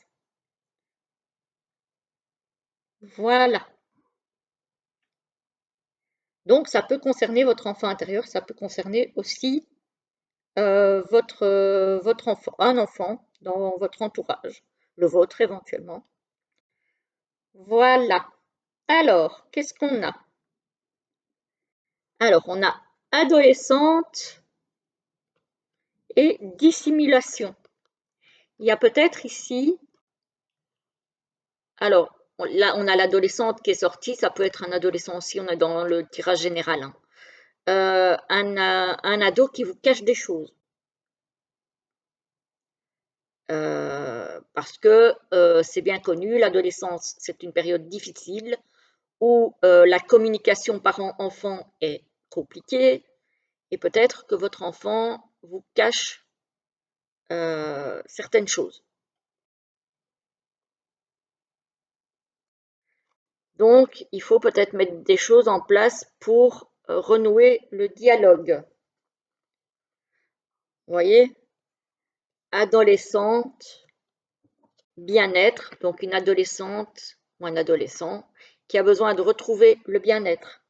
Voilà. Donc, ça peut concerner votre enfant intérieur, ça peut concerner aussi votre enfant, un enfant dans votre entourage, le vôtre éventuellement. Voilà. Alors, qu'est-ce qu'on a? Alors, on a adolescente et dissimulation. Il y a peut-être ici, alors là, on a l'adolescente qui est sortie, ça peut être un adolescent aussi, on est dans le tirage général, hein. Un ado qui vous cache des choses. Parce que c'est bien connu, l'adolescence, c'est une période difficile où la communication parent-enfant est compliquée et peut-être que votre enfant vous cache certaines choses. Donc, il faut peut-être mettre des choses en place pour renouer le dialogue. Vous voyez, adolescente, bien-être, donc une adolescente ou un adolescent qui a besoin de retrouver le bien-être.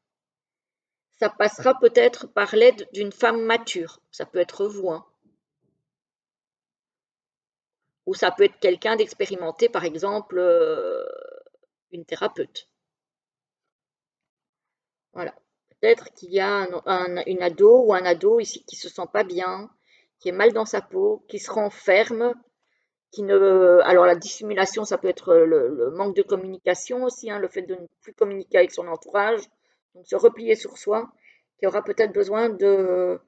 Ça passera peut-être par l'aide d'une femme mature. Ça peut être vous, hein. Ou ça peut être quelqu'un d'expérimenté, par exemple une thérapeute. Voilà. Peut-être qu'il y a une ado ou un ado ici qui se sent pas bien, qui est mal dans sa peau, qui se renferme, qui ne. Alors la dissimulation, ça peut être le manque de communication aussi, hein, le fait de ne plus communiquer avec son entourage, donc se replier sur soi, qui aura peut-être besoin de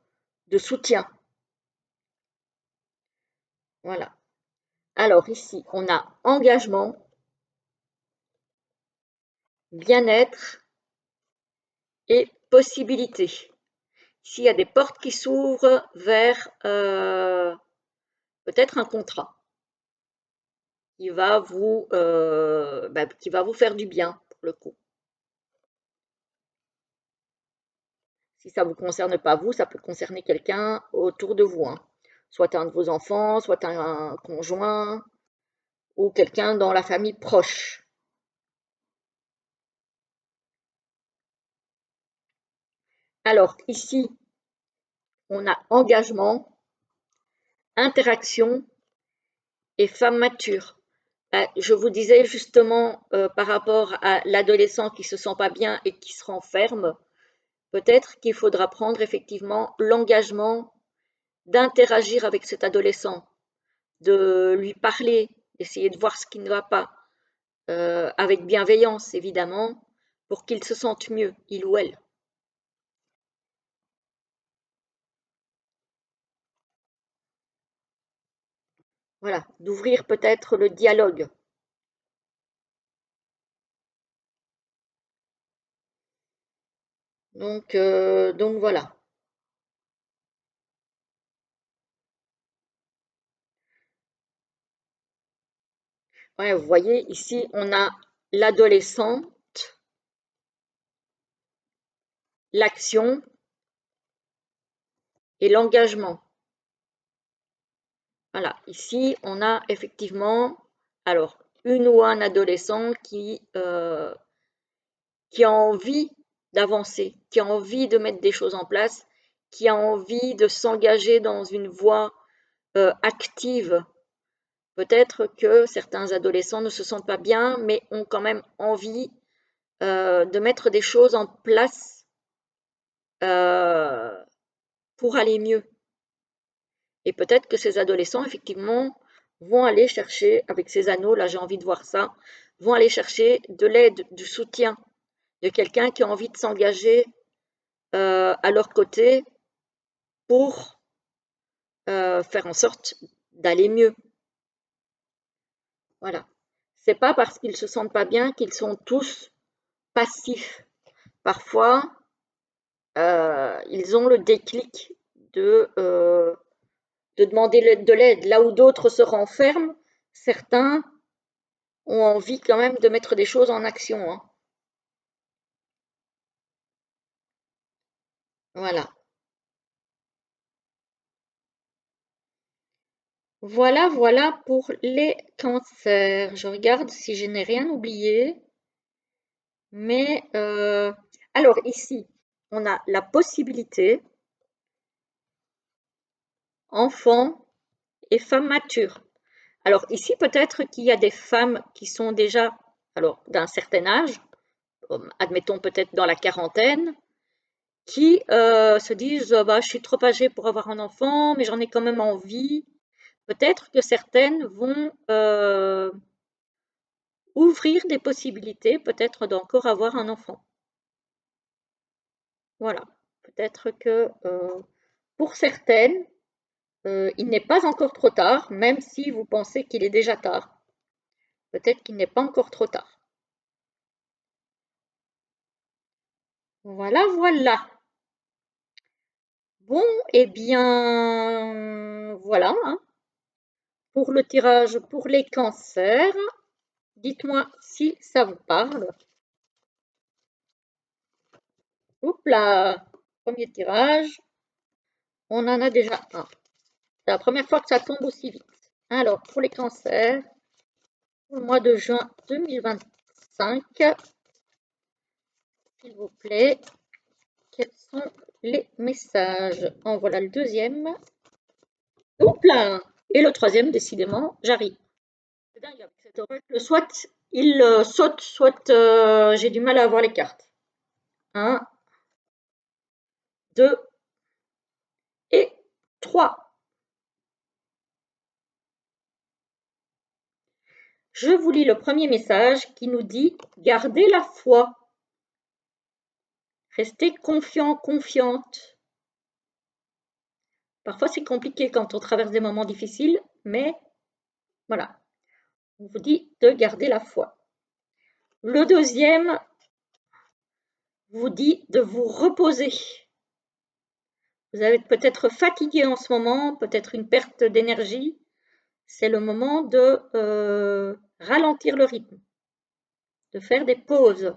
soutien. Voilà. Alors ici, on a engagement, bien-être et possibilité. S'il y a des portes qui s'ouvrent vers peut-être un contrat qui va vous faire du bien pour le coup. Si ça ne vous concerne pas vous, ça peut concerner quelqu'un autour de vous, hein. Soit un de vos enfants, soit un conjoint ou quelqu'un dans la famille proche. Alors ici, on a engagement, interaction et femme mature. Je vous disais justement par rapport à l'adolescent qui se sent pas bien et qui se renferme, peut-être qu'il faudra prendre effectivement l'engagement d'interagir avec cet adolescent, de lui parler, d'essayer de voir ce qui ne va pas, avec bienveillance évidemment, pour qu'il se sente mieux, il ou elle. Voilà, d'ouvrir peut-être le dialogue. Donc voilà. Ouais, vous voyez, ici, on a l'adolescente, l'action et l'engagement. Voilà, ici, on a effectivement, alors, une ou un adolescent qui a envie d'avancer, qui a envie de mettre des choses en place, qui a envie de s'engager dans une voie active. Peut-être que certains adolescents ne se sentent pas bien, mais ont quand même envie de mettre des choses en place euh, pour aller mieux. Et peut-être que ces adolescents, effectivement, vont aller chercher, avec ces anneaux, là j'ai envie de voir ça, vont aller chercher de l'aide, du soutien, de quelqu'un qui a envie de s'engager à leur côté pour faire en sorte d'aller mieux. Voilà. C'est pas parce qu'ils se sentent pas bien qu'ils sont tous passifs. Parfois, ils ont le déclic de de demander de l'aide. Là où d'autres se renferment, certains ont envie quand même de mettre des choses en action, hein. Voilà. Voilà, voilà pour les cancers. Je regarde si je n'ai rien oublié. Mais alors ici, on a la possibilité enfant et femme mature. Alors ici, peut-être qu'il y a des femmes qui sont déjà, alors d'un certain âge, admettons peut-être dans la quarantaine, qui se disent bah, je suis trop âgée pour avoir un enfant, mais j'en ai quand même envie. Peut-être que certaines vont ouvrir des possibilités, peut-être d'encore avoir un enfant. Voilà. Peut-être que pour certaines, il n'est pas encore trop tard, même si vous pensez qu'il est déjà tard. Peut-être qu'il n'est pas encore trop tard. Voilà, voilà. Bon, eh bien, voilà, hein, pour le tirage pour les cancers. Dites-moi si ça vous parle. Oups là, premier tirage. On en a déjà un. C'est la première fois que ça tombe aussi vite. Alors, pour les cancers, pour le mois de juin 2025, s'il vous plaît, quels sont les messages? En voilà le deuxième. Oups là! Et le troisième, décidément, j'arrive. C'est dingue avec cet oracle. Soit il saute, soit j'ai du mal à avoir les cartes. 1, 2 et 3. Je vous lis le premier message qui nous dit « Gardez la foi. Restez confiant, confiante. » Parfois, c'est compliqué quand on traverse des moments difficiles, mais voilà. On vous dit de garder la foi. Le deuxième vous dit de vous reposer. Vous êtes peut-être fatigué en ce moment, peut-être une perte d'énergie. C'est le moment de ralentir le rythme, de faire des pauses.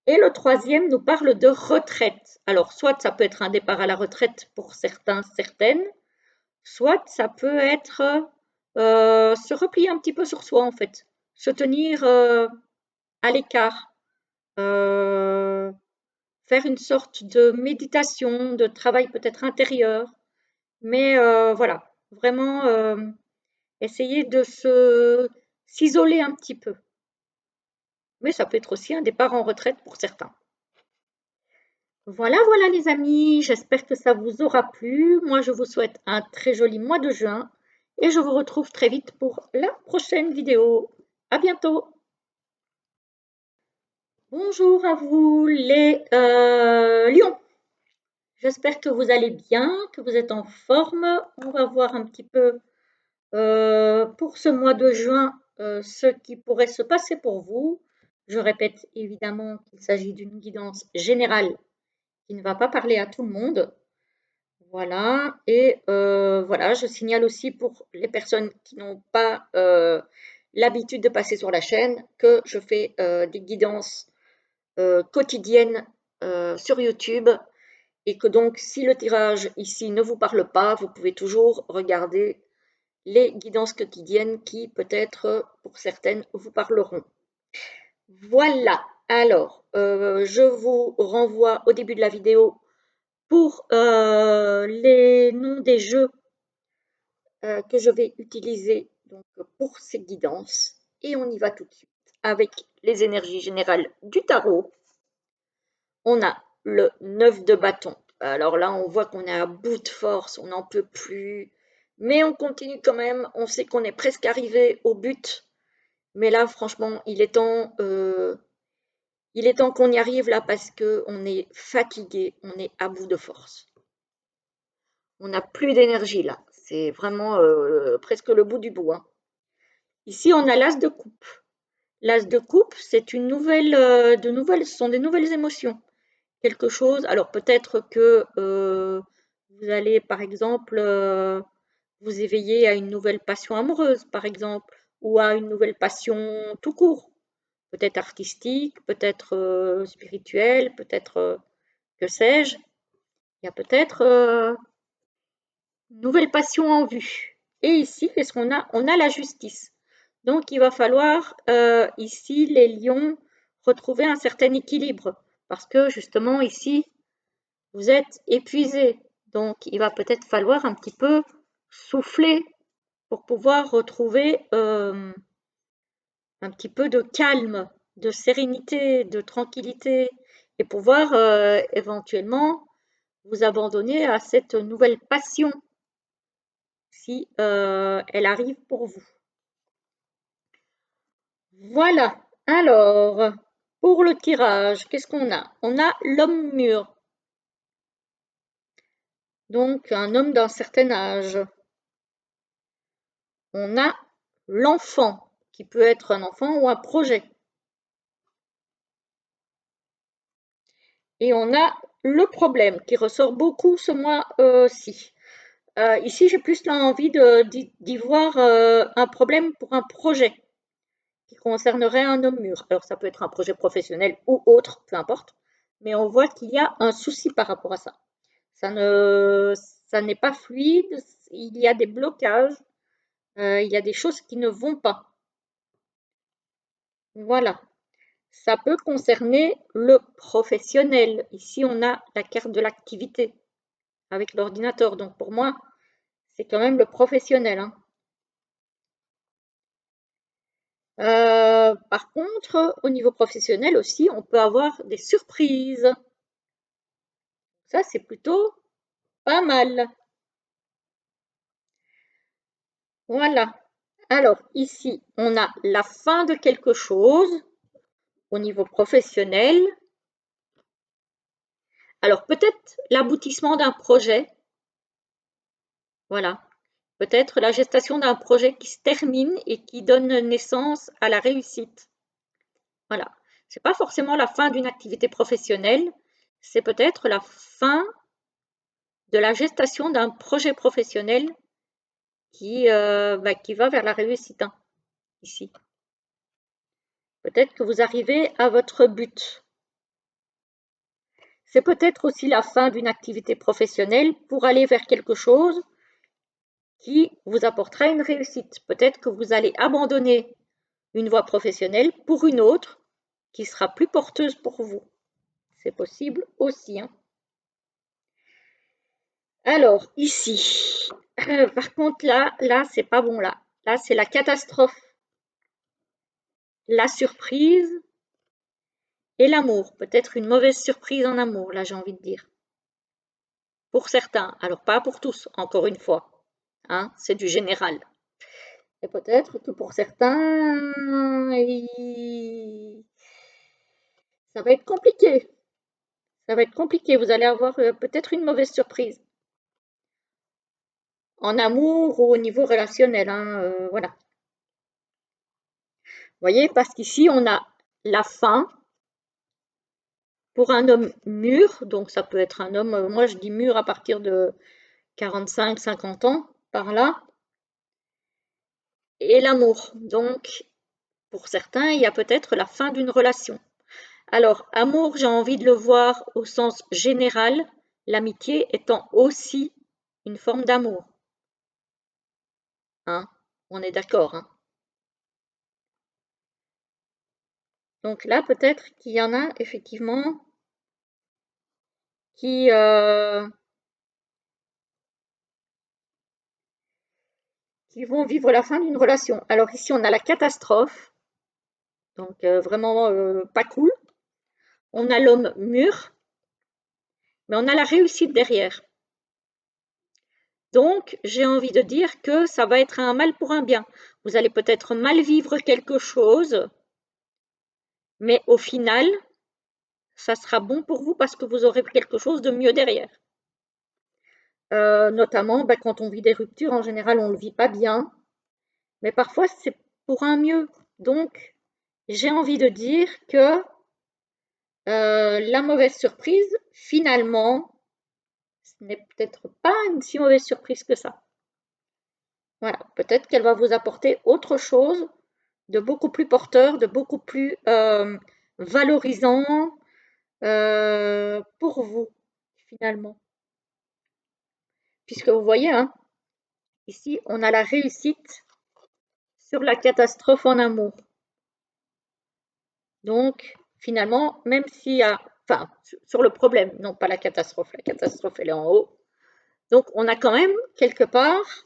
Et le troisième nous parle de retraite. Alors, soit ça peut être un départ à la retraite pour certains, certaines, soit ça peut être se replier un petit peu sur soi, en fait, se tenir à l'écart, faire une sorte de méditation, de travail peut-être intérieur, mais voilà, vraiment essayer de s'isoler un petit peu. Mais ça peut être aussi un départ en retraite pour certains. Voilà, voilà les amis, j'espère que ça vous aura plu. Moi, je vous souhaite un très joli mois de juin et je vous retrouve très vite pour la prochaine vidéo. À bientôt. Bonjour à vous les lions. J'espère que vous allez bien, que vous êtes en forme. On va voir un petit peu pour ce mois de juin ce qui pourrait se passer pour vous. Je répète évidemment qu'il s'agit d'une guidance générale qui ne va pas parler à tout le monde. Voilà, et voilà, je signale aussi pour les personnes qui n'ont pas l'habitude de passer sur la chaîne que je fais des guidances quotidiennes sur YouTube et que donc si le tirage ici ne vous parle pas, vous pouvez toujours regarder les guidances quotidiennes qui peut-être pour certaines vous parleront. Voilà, alors je vous renvoie au début de la vidéo pour les noms des jeux que je vais utiliser donc, pour ces guidances. Et on y va tout de suite avec les énergies générales du tarot. On a le 9 de bâton. Alors là, on voit qu'on est à bout de force, on n'en peut plus. Mais on continue quand même, on sait qu'on est presque arrivé au but. Mais là, franchement, il est temps qu'on y arrive là parce qu'on est fatigué, on est à bout de force. On n'a plus d'énergie là. C'est vraiment presque le bout du bout, hein. Ici, on a l'as de coupe. L'as de coupe, c'est une nouvelle, ce sont des nouvelles émotions. Quelque chose, alors peut-être que vous allez, par exemple, vous éveiller à une nouvelle passion amoureuse, par exemple, ou à une nouvelle passion tout court, peut-être artistique, peut-être spirituelle, peut-être, que sais-je. Il y a peut-être une nouvelle passion en vue. Et ici, qu'est-ce qu'on a? On a la justice. Donc, il va falloir, ici, les lions, retrouver un certain équilibre. Parce que, justement, ici, vous êtes épuisés. Donc, il va peut-être falloir un petit peu souffler pour pouvoir retrouver un petit peu de calme, de sérénité, de tranquillité et pouvoir éventuellement vous abandonner à cette nouvelle passion si elle arrive pour vous. Voilà. Alors, pour le tirage, qu'est-ce qu'on a? On a l'homme mûr, donc un homme d'un certain âge. On a l'enfant, qui peut être un enfant ou un projet. Et on a le problème qui ressort beaucoup ce mois-ci. Ici, j'ai plus l'envie d'y voir un problème pour un projet qui concernerait un homme mûr. Alors, ça peut être un projet professionnel ou autre, peu importe, mais on voit qu'il y a un souci par rapport à ça. Ça ne, ça n'est pas fluide, il y a des blocages, il y a des choses qui ne vont pas. Voilà. Ça peut concerner le professionnel. Ici, on a la carte de l'activité avec l'ordinateur. Donc, pour moi, c'est quand même le professionnel, hein. Par contre, au niveau professionnel aussi, on peut avoir des surprises. Ça, c'est plutôt pas mal. Voilà. Alors, ici, on a la fin de quelque chose au niveau professionnel. Alors, peut-être l'aboutissement d'un projet. Voilà. Peut-être la gestation d'un projet qui se termine et qui donne naissance à la réussite. Voilà. C'est pas forcément la fin d'une activité professionnelle, c'est peut-être la fin de la gestation d'un projet professionnel qui va vers la réussite, hein, ici. Peut-être que vous arrivez à votre but. C'est peut-être aussi la fin d'une activité professionnelle pour aller vers quelque chose qui vous apportera une réussite. Peut-être que vous allez abandonner une voie professionnelle pour une autre qui sera plus porteuse pour vous. C'est possible aussi, hein. Alors, ici, par contre, là, c'est pas bon, là. Là, c'est la catastrophe, la surprise et l'amour. Peut-être une mauvaise surprise en amour, là, j'ai envie de dire. Pour certains, alors pas pour tous, encore une fois, hein, c'est du général. Et peut-être que pour certains, ça va être compliqué. Ça va être compliqué. Vous allez avoir peut-être une mauvaise surprise. En amour ou au niveau relationnel, hein, voilà. Vous voyez, parce qu'ici, on a la fin pour un homme mûr. Donc, ça peut être un homme, moi je dis mûr à partir de 45-50 ans, par là. Et l'amour. Donc, pour certains, il y a peut-être la fin d'une relation. Alors, amour, j'ai envie de le voir au sens général, l'amitié étant aussi une forme d'amour. Hein, on est d'accord, hein. Donc là, peut-être qu'il y en a effectivement qui, qui vont vivre la fin d'une relation. Alors ici, on a la catastrophe, donc vraiment pas cool. On a l'homme mûr, mais on a la réussite derrière. Donc, j'ai envie de dire que ça va être un mal pour un bien. Vous allez peut-être mal vivre quelque chose, mais au final, ça sera bon pour vous parce que vous aurez quelque chose de mieux derrière. Notamment, quand on vit des ruptures, en général, on ne le vit pas bien, mais parfois, c'est pour un mieux. Donc, j'ai envie de dire que la mauvaise surprise, finalement, ce n'est peut-être pas une si mauvaise surprise que ça. Voilà, peut-être qu'elle va vous apporter autre chose de beaucoup plus porteur, de beaucoup plus valorisant pour vous, finalement. Puisque vous voyez, hein, ici, on a la réussite sur la catastrophe en amour. Donc, finalement, même s'il y a, enfin, sur le problème, non pas la catastrophe elle est en haut. Donc, on a quand même quelque part,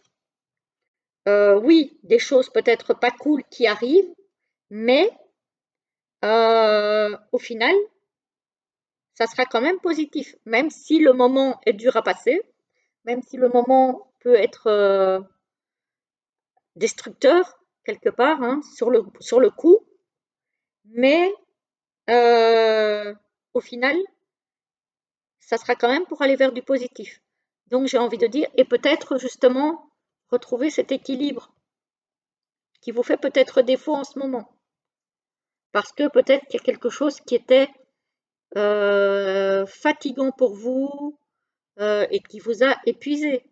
oui, des choses peut-être pas cool qui arrivent, mais au final, ça sera quand même positif, même si le moment est dur à passer, même si le moment peut être destructeur quelque part, hein, sur le coup, mais au final, ça sera quand même pour aller vers du positif. Donc j'ai envie de dire, et peut-être justement retrouver cet équilibre qui vous fait peut-être défaut en ce moment. Parce que peut-être qu'il y a quelque chose qui était fatigant pour vous et qui vous a épuisé.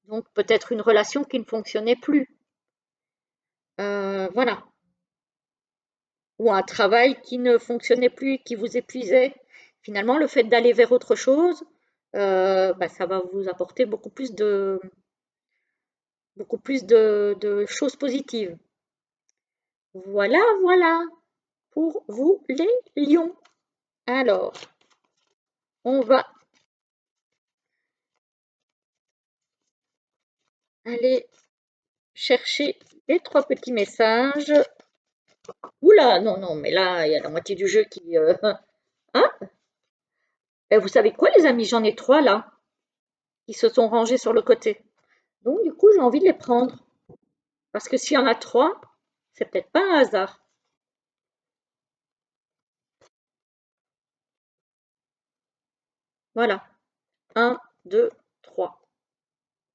Donc peut-être une relation qui ne fonctionnait plus. Voilà. Ou un travail qui ne fonctionnait plus, qui vous épuisait. Finalement, le fait d'aller vers autre chose, ça va vous apporter beaucoup plus de choses positives. Voilà, voilà, pour vous les lions. Alors, on va aller chercher les 3 petits messages. Oula, non, non, mais là, il y a la moitié du jeu qui... Hein? Et vous savez quoi, les amis? J'en ai 3 là, qui se sont rangés sur le côté. Donc, du coup, j'ai envie de les prendre. Parce que s'il y en a 3, c'est peut-être pas un hasard. Voilà. 1, 2, 3.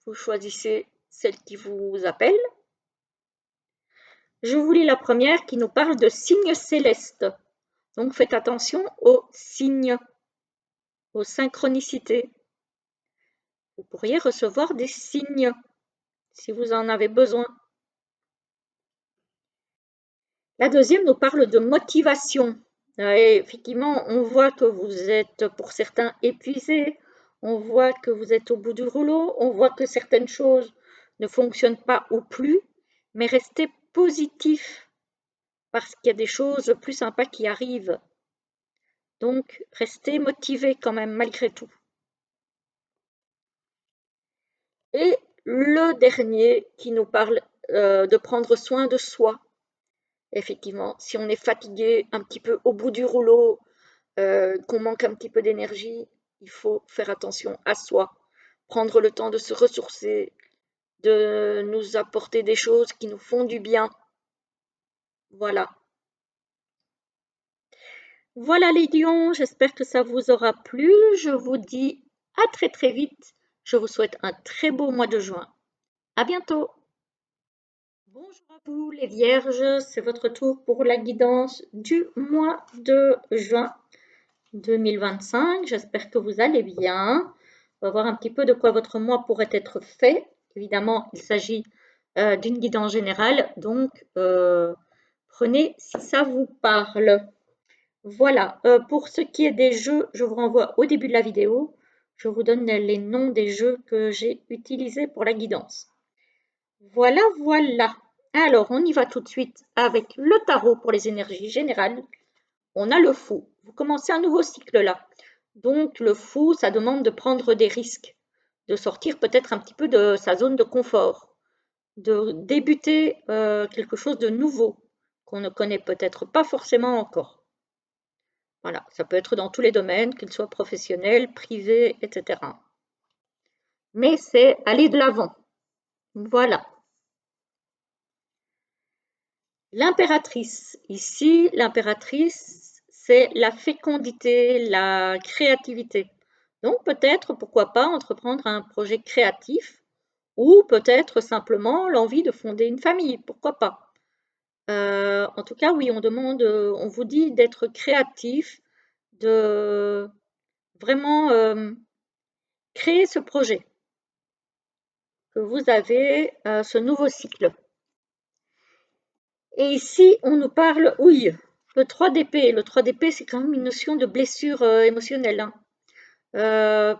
Vous choisissez celle qui vous appelle. Je vous lis la première qui nous parle de signes célestes. Donc faites attention aux signes, aux synchronicités. Vous pourriez recevoir des signes si vous en avez besoin. La deuxième nous parle de motivation. Et effectivement, on voit que vous êtes pour certains épuisés, on voit que vous êtes au bout du rouleau, on voit que certaines choses ne fonctionnent pas ou plus, mais restez positif parce qu'il y a des choses plus sympas qui arrivent. Donc, restez motivé quand même malgré tout. Et le dernier qui nous parle de prendre soin de soi. Effectivement, si on est fatigué, un petit peu au bout du rouleau, qu'on manque un petit peu d'énergie, il faut faire attention à soi, prendre le temps de se ressourcer, de nous apporter des choses qui nous font du bien. Voilà. Voilà les lions, j'espère que ça vous aura plu. Je vous dis à très très vite. Je vous souhaite un très beau mois de juin. À bientôt. Bonjour à vous les vierges, c'est votre tour pour la guidance du mois de juin 2025. J'espère que vous allez bien. On va voir un petit peu de quoi votre mois pourrait être fait. Évidemment, il s'agit d'une guidance générale, donc prenez si ça vous parle. Voilà, pour ce qui est des jeux, je vous renvoie au début de la vidéo. Je vous donne les noms des jeux que j'ai utilisés pour la guidance. Voilà, voilà. Alors, on y va tout de suite avec le tarot pour les énergies générales. On a le fou. Vous commencez un nouveau cycle là. Donc, le fou, ça demande de prendre des risques, de sortir peut-être un petit peu de sa zone de confort, de débuter quelque chose de nouveau qu'on ne connaît peut-être pas forcément encore. Voilà, ça peut être dans tous les domaines, qu'ils soient professionnels, privés, etc. Mais c'est aller de l'avant. Voilà. L'impératrice. Ici, l'impératrice, c'est la fécondité, la créativité. Donc peut-être, pourquoi pas, entreprendre un projet créatif ou peut-être simplement l'envie de fonder une famille, pourquoi pas. En tout cas, oui, on vous dit d'être créatif, de vraiment créer ce projet, que vous avez ce nouveau cycle. Et ici, on nous parle, oui, le 3 d'épée. Le 3 d'épée, c'est quand même une notion de blessure émotionnelle, hein.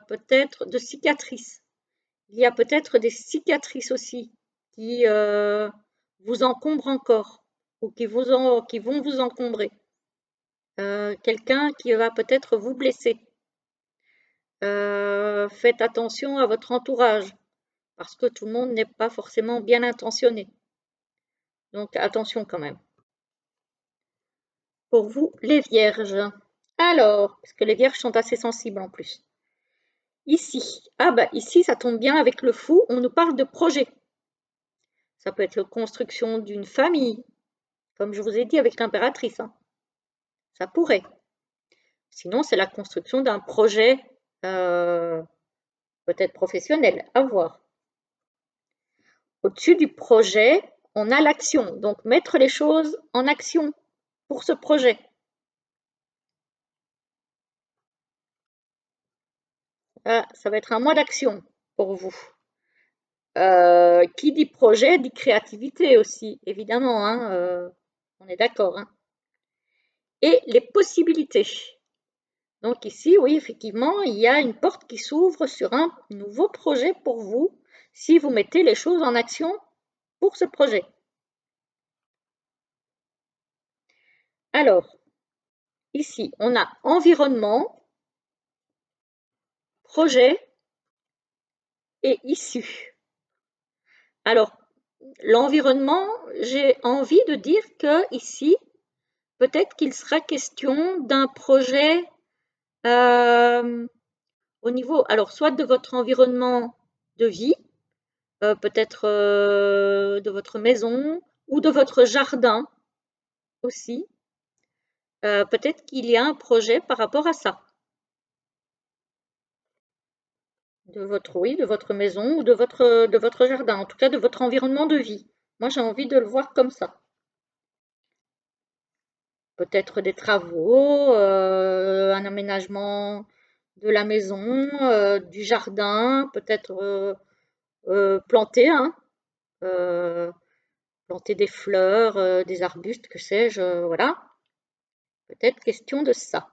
Peut-être de cicatrices. Il y a peut-être des cicatrices aussi qui vous encombrent encore ou qui vont vous encombrer. Quelqu'un qui va peut-être vous blesser. Faites attention à votre entourage parce que tout le monde n'est pas forcément bien intentionné. Donc attention quand même. Pour vous, les vierges. Alors, parce que les vierges sont assez sensibles en plus. Ici, ah bah ici ça tombe bien avec le fou, on nous parle de projet. Ça peut être la construction d'une famille, comme je vous ai dit avec l'impératrice, hein. Ça pourrait. Sinon, c'est la construction d'un projet peut-être professionnel, à voir. Au-dessus du projet, on a l'action. Donc, mettre les choses en action pour ce projet. Ah, ça va être un mois d'action pour vous. Qui dit projet dit créativité aussi, évidemment, hein, on est d'accord, hein. Et les possibilités. Donc ici, oui, effectivement, il y a une porte qui s'ouvre sur un nouveau projet pour vous si vous mettez les choses en action pour ce projet. Alors, ici, on a environnement, projet et issue. Alors, l'environnement, j'ai envie de dire que ici, peut-être qu'il sera question d'un projet au niveau, alors soit de votre environnement de vie, peut-être de votre maison ou de votre jardin aussi. Peut-être qu'il y a un projet par rapport à ça. Oui, de votre maison ou de votre jardin, en tout cas de votre environnement de vie. Moi, j'ai envie de le voir comme ça. Peut-être des travaux, un aménagement de la maison, du jardin, peut-être planter, hein, planter des fleurs, des arbustes, que sais-je, voilà. Peut-être question de ça.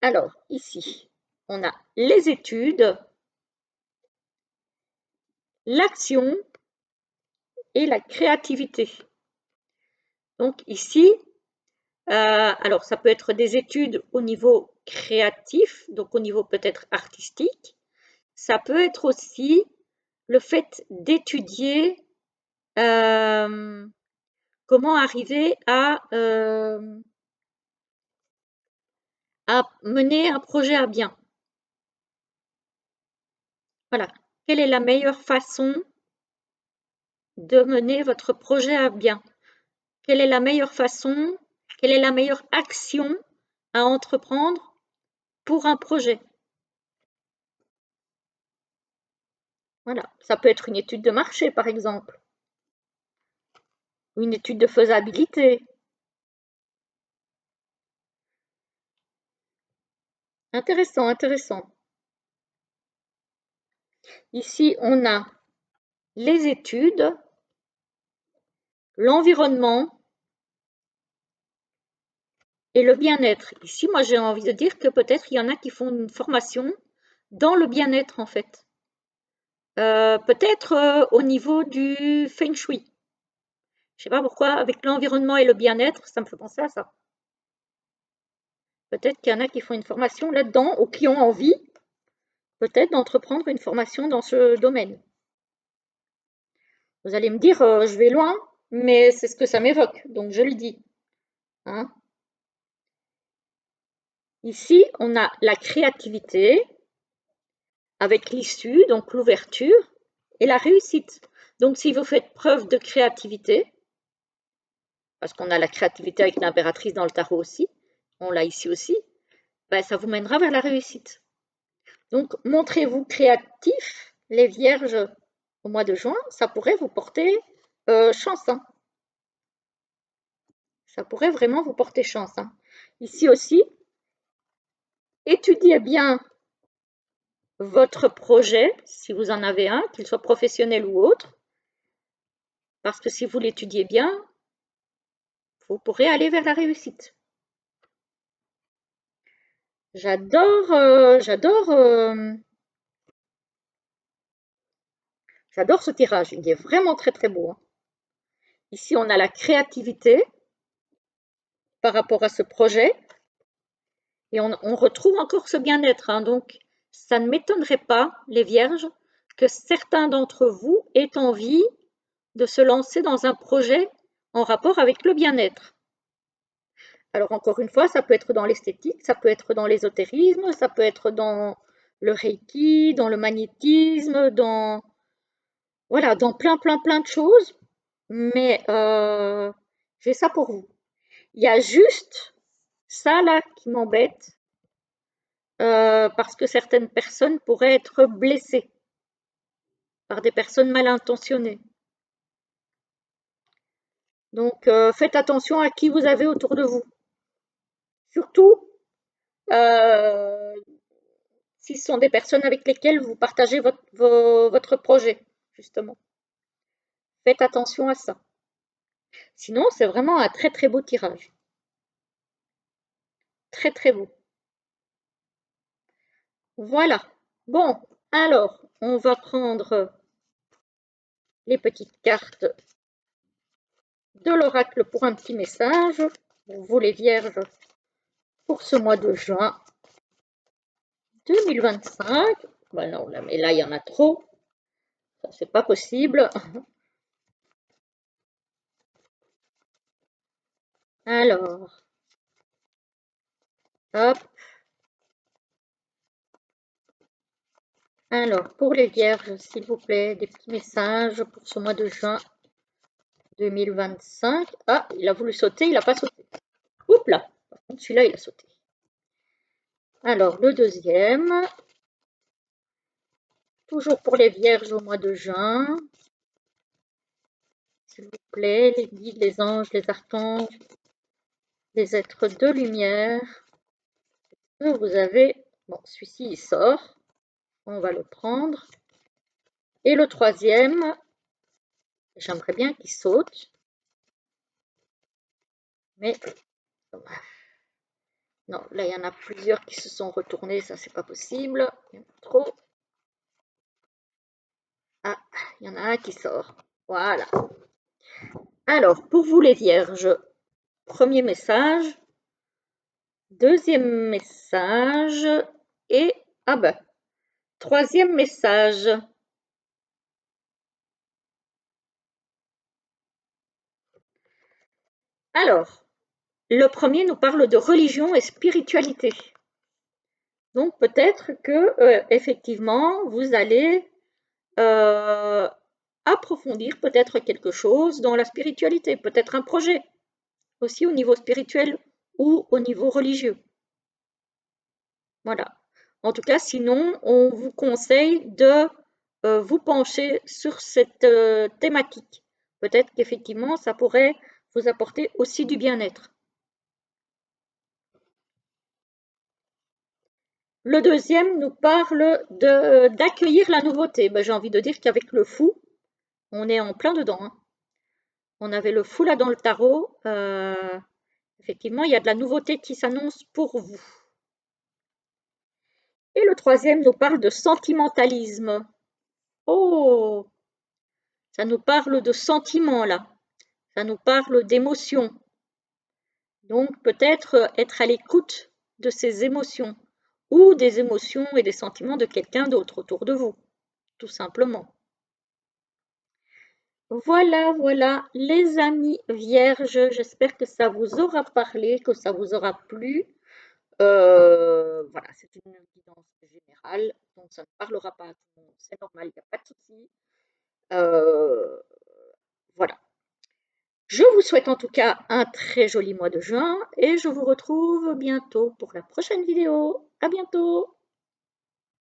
Alors, ici, on a les études, l'action et la créativité. Donc ici, alors ça peut être des études au niveau créatif, donc au niveau peut-être artistique. Ça peut être aussi le fait d'étudier comment arriver à mener un projet à bien. Voilà. Quelle est la meilleure façon de mener votre projet à bien? Quelle est la meilleure façon, quelle est la meilleure action à entreprendre pour un projet? Voilà. Ça peut être une étude de marché, par exemple, ou une étude de faisabilité. Intéressant, intéressant. Ici, on a les études, l'environnement et le bien-être. Ici, moi, j'ai envie de dire que peut-être il y en a qui font une formation dans le bien-être, en fait. Peut-être au niveau du feng shui. Je sais pas pourquoi, avec l'environnement et le bien-être, ça me fait penser à ça. Peut-être qu'il y en a qui font une formation là-dedans ou qui ont envie, peut-être, d'entreprendre une formation dans ce domaine. Vous allez me dire, je vais loin, mais c'est ce que ça m'évoque, donc je le dis, hein. Ici, on a la créativité avec l'issue, donc l'ouverture, et la réussite. Donc, si vous faites preuve de créativité, parce qu'on a la créativité avec l'impératrice dans le tarot aussi, on l'a ici aussi, ben, ça vous mènera vers la réussite. Donc, montrez-vous créatifs, les vierges, au mois de juin, ça pourrait vous porter chance, hein. Ça pourrait vraiment vous porter chance, hein. Ici aussi, étudiez bien votre projet, si vous en avez un, qu'il soit professionnel ou autre, parce que si vous l'étudiez bien, vous pourrez aller vers la réussite. J'adore ce tirage, il est vraiment très très beau, hein. Ici, on a la créativité par rapport à ce projet et on retrouve encore ce bien-être, hein. Donc, ça ne m'étonnerait pas, les vierges, que certains d'entre vous aient envie de se lancer dans un projet en rapport avec le bien-être. Alors, encore une fois, ça peut être dans l'esthétique, ça peut être dans l'ésotérisme, ça peut être dans le reiki, dans le magnétisme, voilà, dans plein de choses. Mais j'ai ça pour vous. Il y a juste ça là qui m'embête parce que certaines personnes pourraient être blessées par des personnes mal intentionnées. Donc faites attention à qui vous avez autour de vous. Surtout euh, si ce sont des personnes avec lesquelles vous partagez votre projet, justement. Faites attention à ça. Sinon, c'est vraiment un très très beau tirage. Très très beau. Voilà. Bon, alors, on va prendre les petites cartes de l'oracle pour un petit message pour vous les vierges pour ce mois de juin 2025. Ben non, là, mais là, il y en a trop. Ça, c'est pas possible. Alors, hop. Alors, pour les vierges, s'il vous plaît, des petits messages pour ce mois de juin 2025. Ah, il a voulu sauter, il n'a pas sauté. Oups là, par contre, celui-là, il a sauté. Alors, le deuxième, toujours pour les vierges au mois de juin. S'il vous plaît, les guides, les anges, les archanges, les êtres de lumière. Vous avez, bon, celui-ci, il sort. On va le prendre. Et le troisième, j'aimerais bien qu'il saute. Mais non, là, il y en a plusieurs qui se sont retournés, ça, c'est pas possible. Il y en a trop. Ah, il y en a un qui sort. Voilà. Alors, pour vous les vierges, premier message, deuxième message et, ah ben, troisième message. Alors, le premier nous parle de religion et spiritualité. Donc peut-être que effectivement vous allez approfondir peut-être quelque chose dans la spiritualité, peut-être un projet aussi au niveau spirituel ou au niveau religieux. Voilà. En tout cas, sinon, on vous conseille de vous pencher sur cette thématique. Peut-être qu'effectivement, ça pourrait vous apporter aussi du bien-être. Le deuxième nous parle d'accueillir la nouveauté. Ben, j'ai envie de dire qu'avec le fou, on est en plein dedans, hein. On avait le fou là dans le tarot. Effectivement, il y a de la nouveauté qui s'annonce pour vous. Et le troisième nous parle de sentimentalisme. Oh, ça nous parle de sentiments là. Ça nous parle d'émotions. Donc peut-être être à l'écoute de ces émotions ou des émotions et des sentiments de quelqu'un d'autre autour de vous, tout simplement. Voilà, les amis vierges, j'espère que ça vous aura parlé, que ça vous aura plu. Voilà, c'est une guidance générale, donc ça ne parlera pas à tout le monde, c'est normal, il n'y a pas de souci. Voilà. Je vous souhaite en tout cas un très joli mois de juin et je vous retrouve bientôt pour la prochaine vidéo. À bientôt!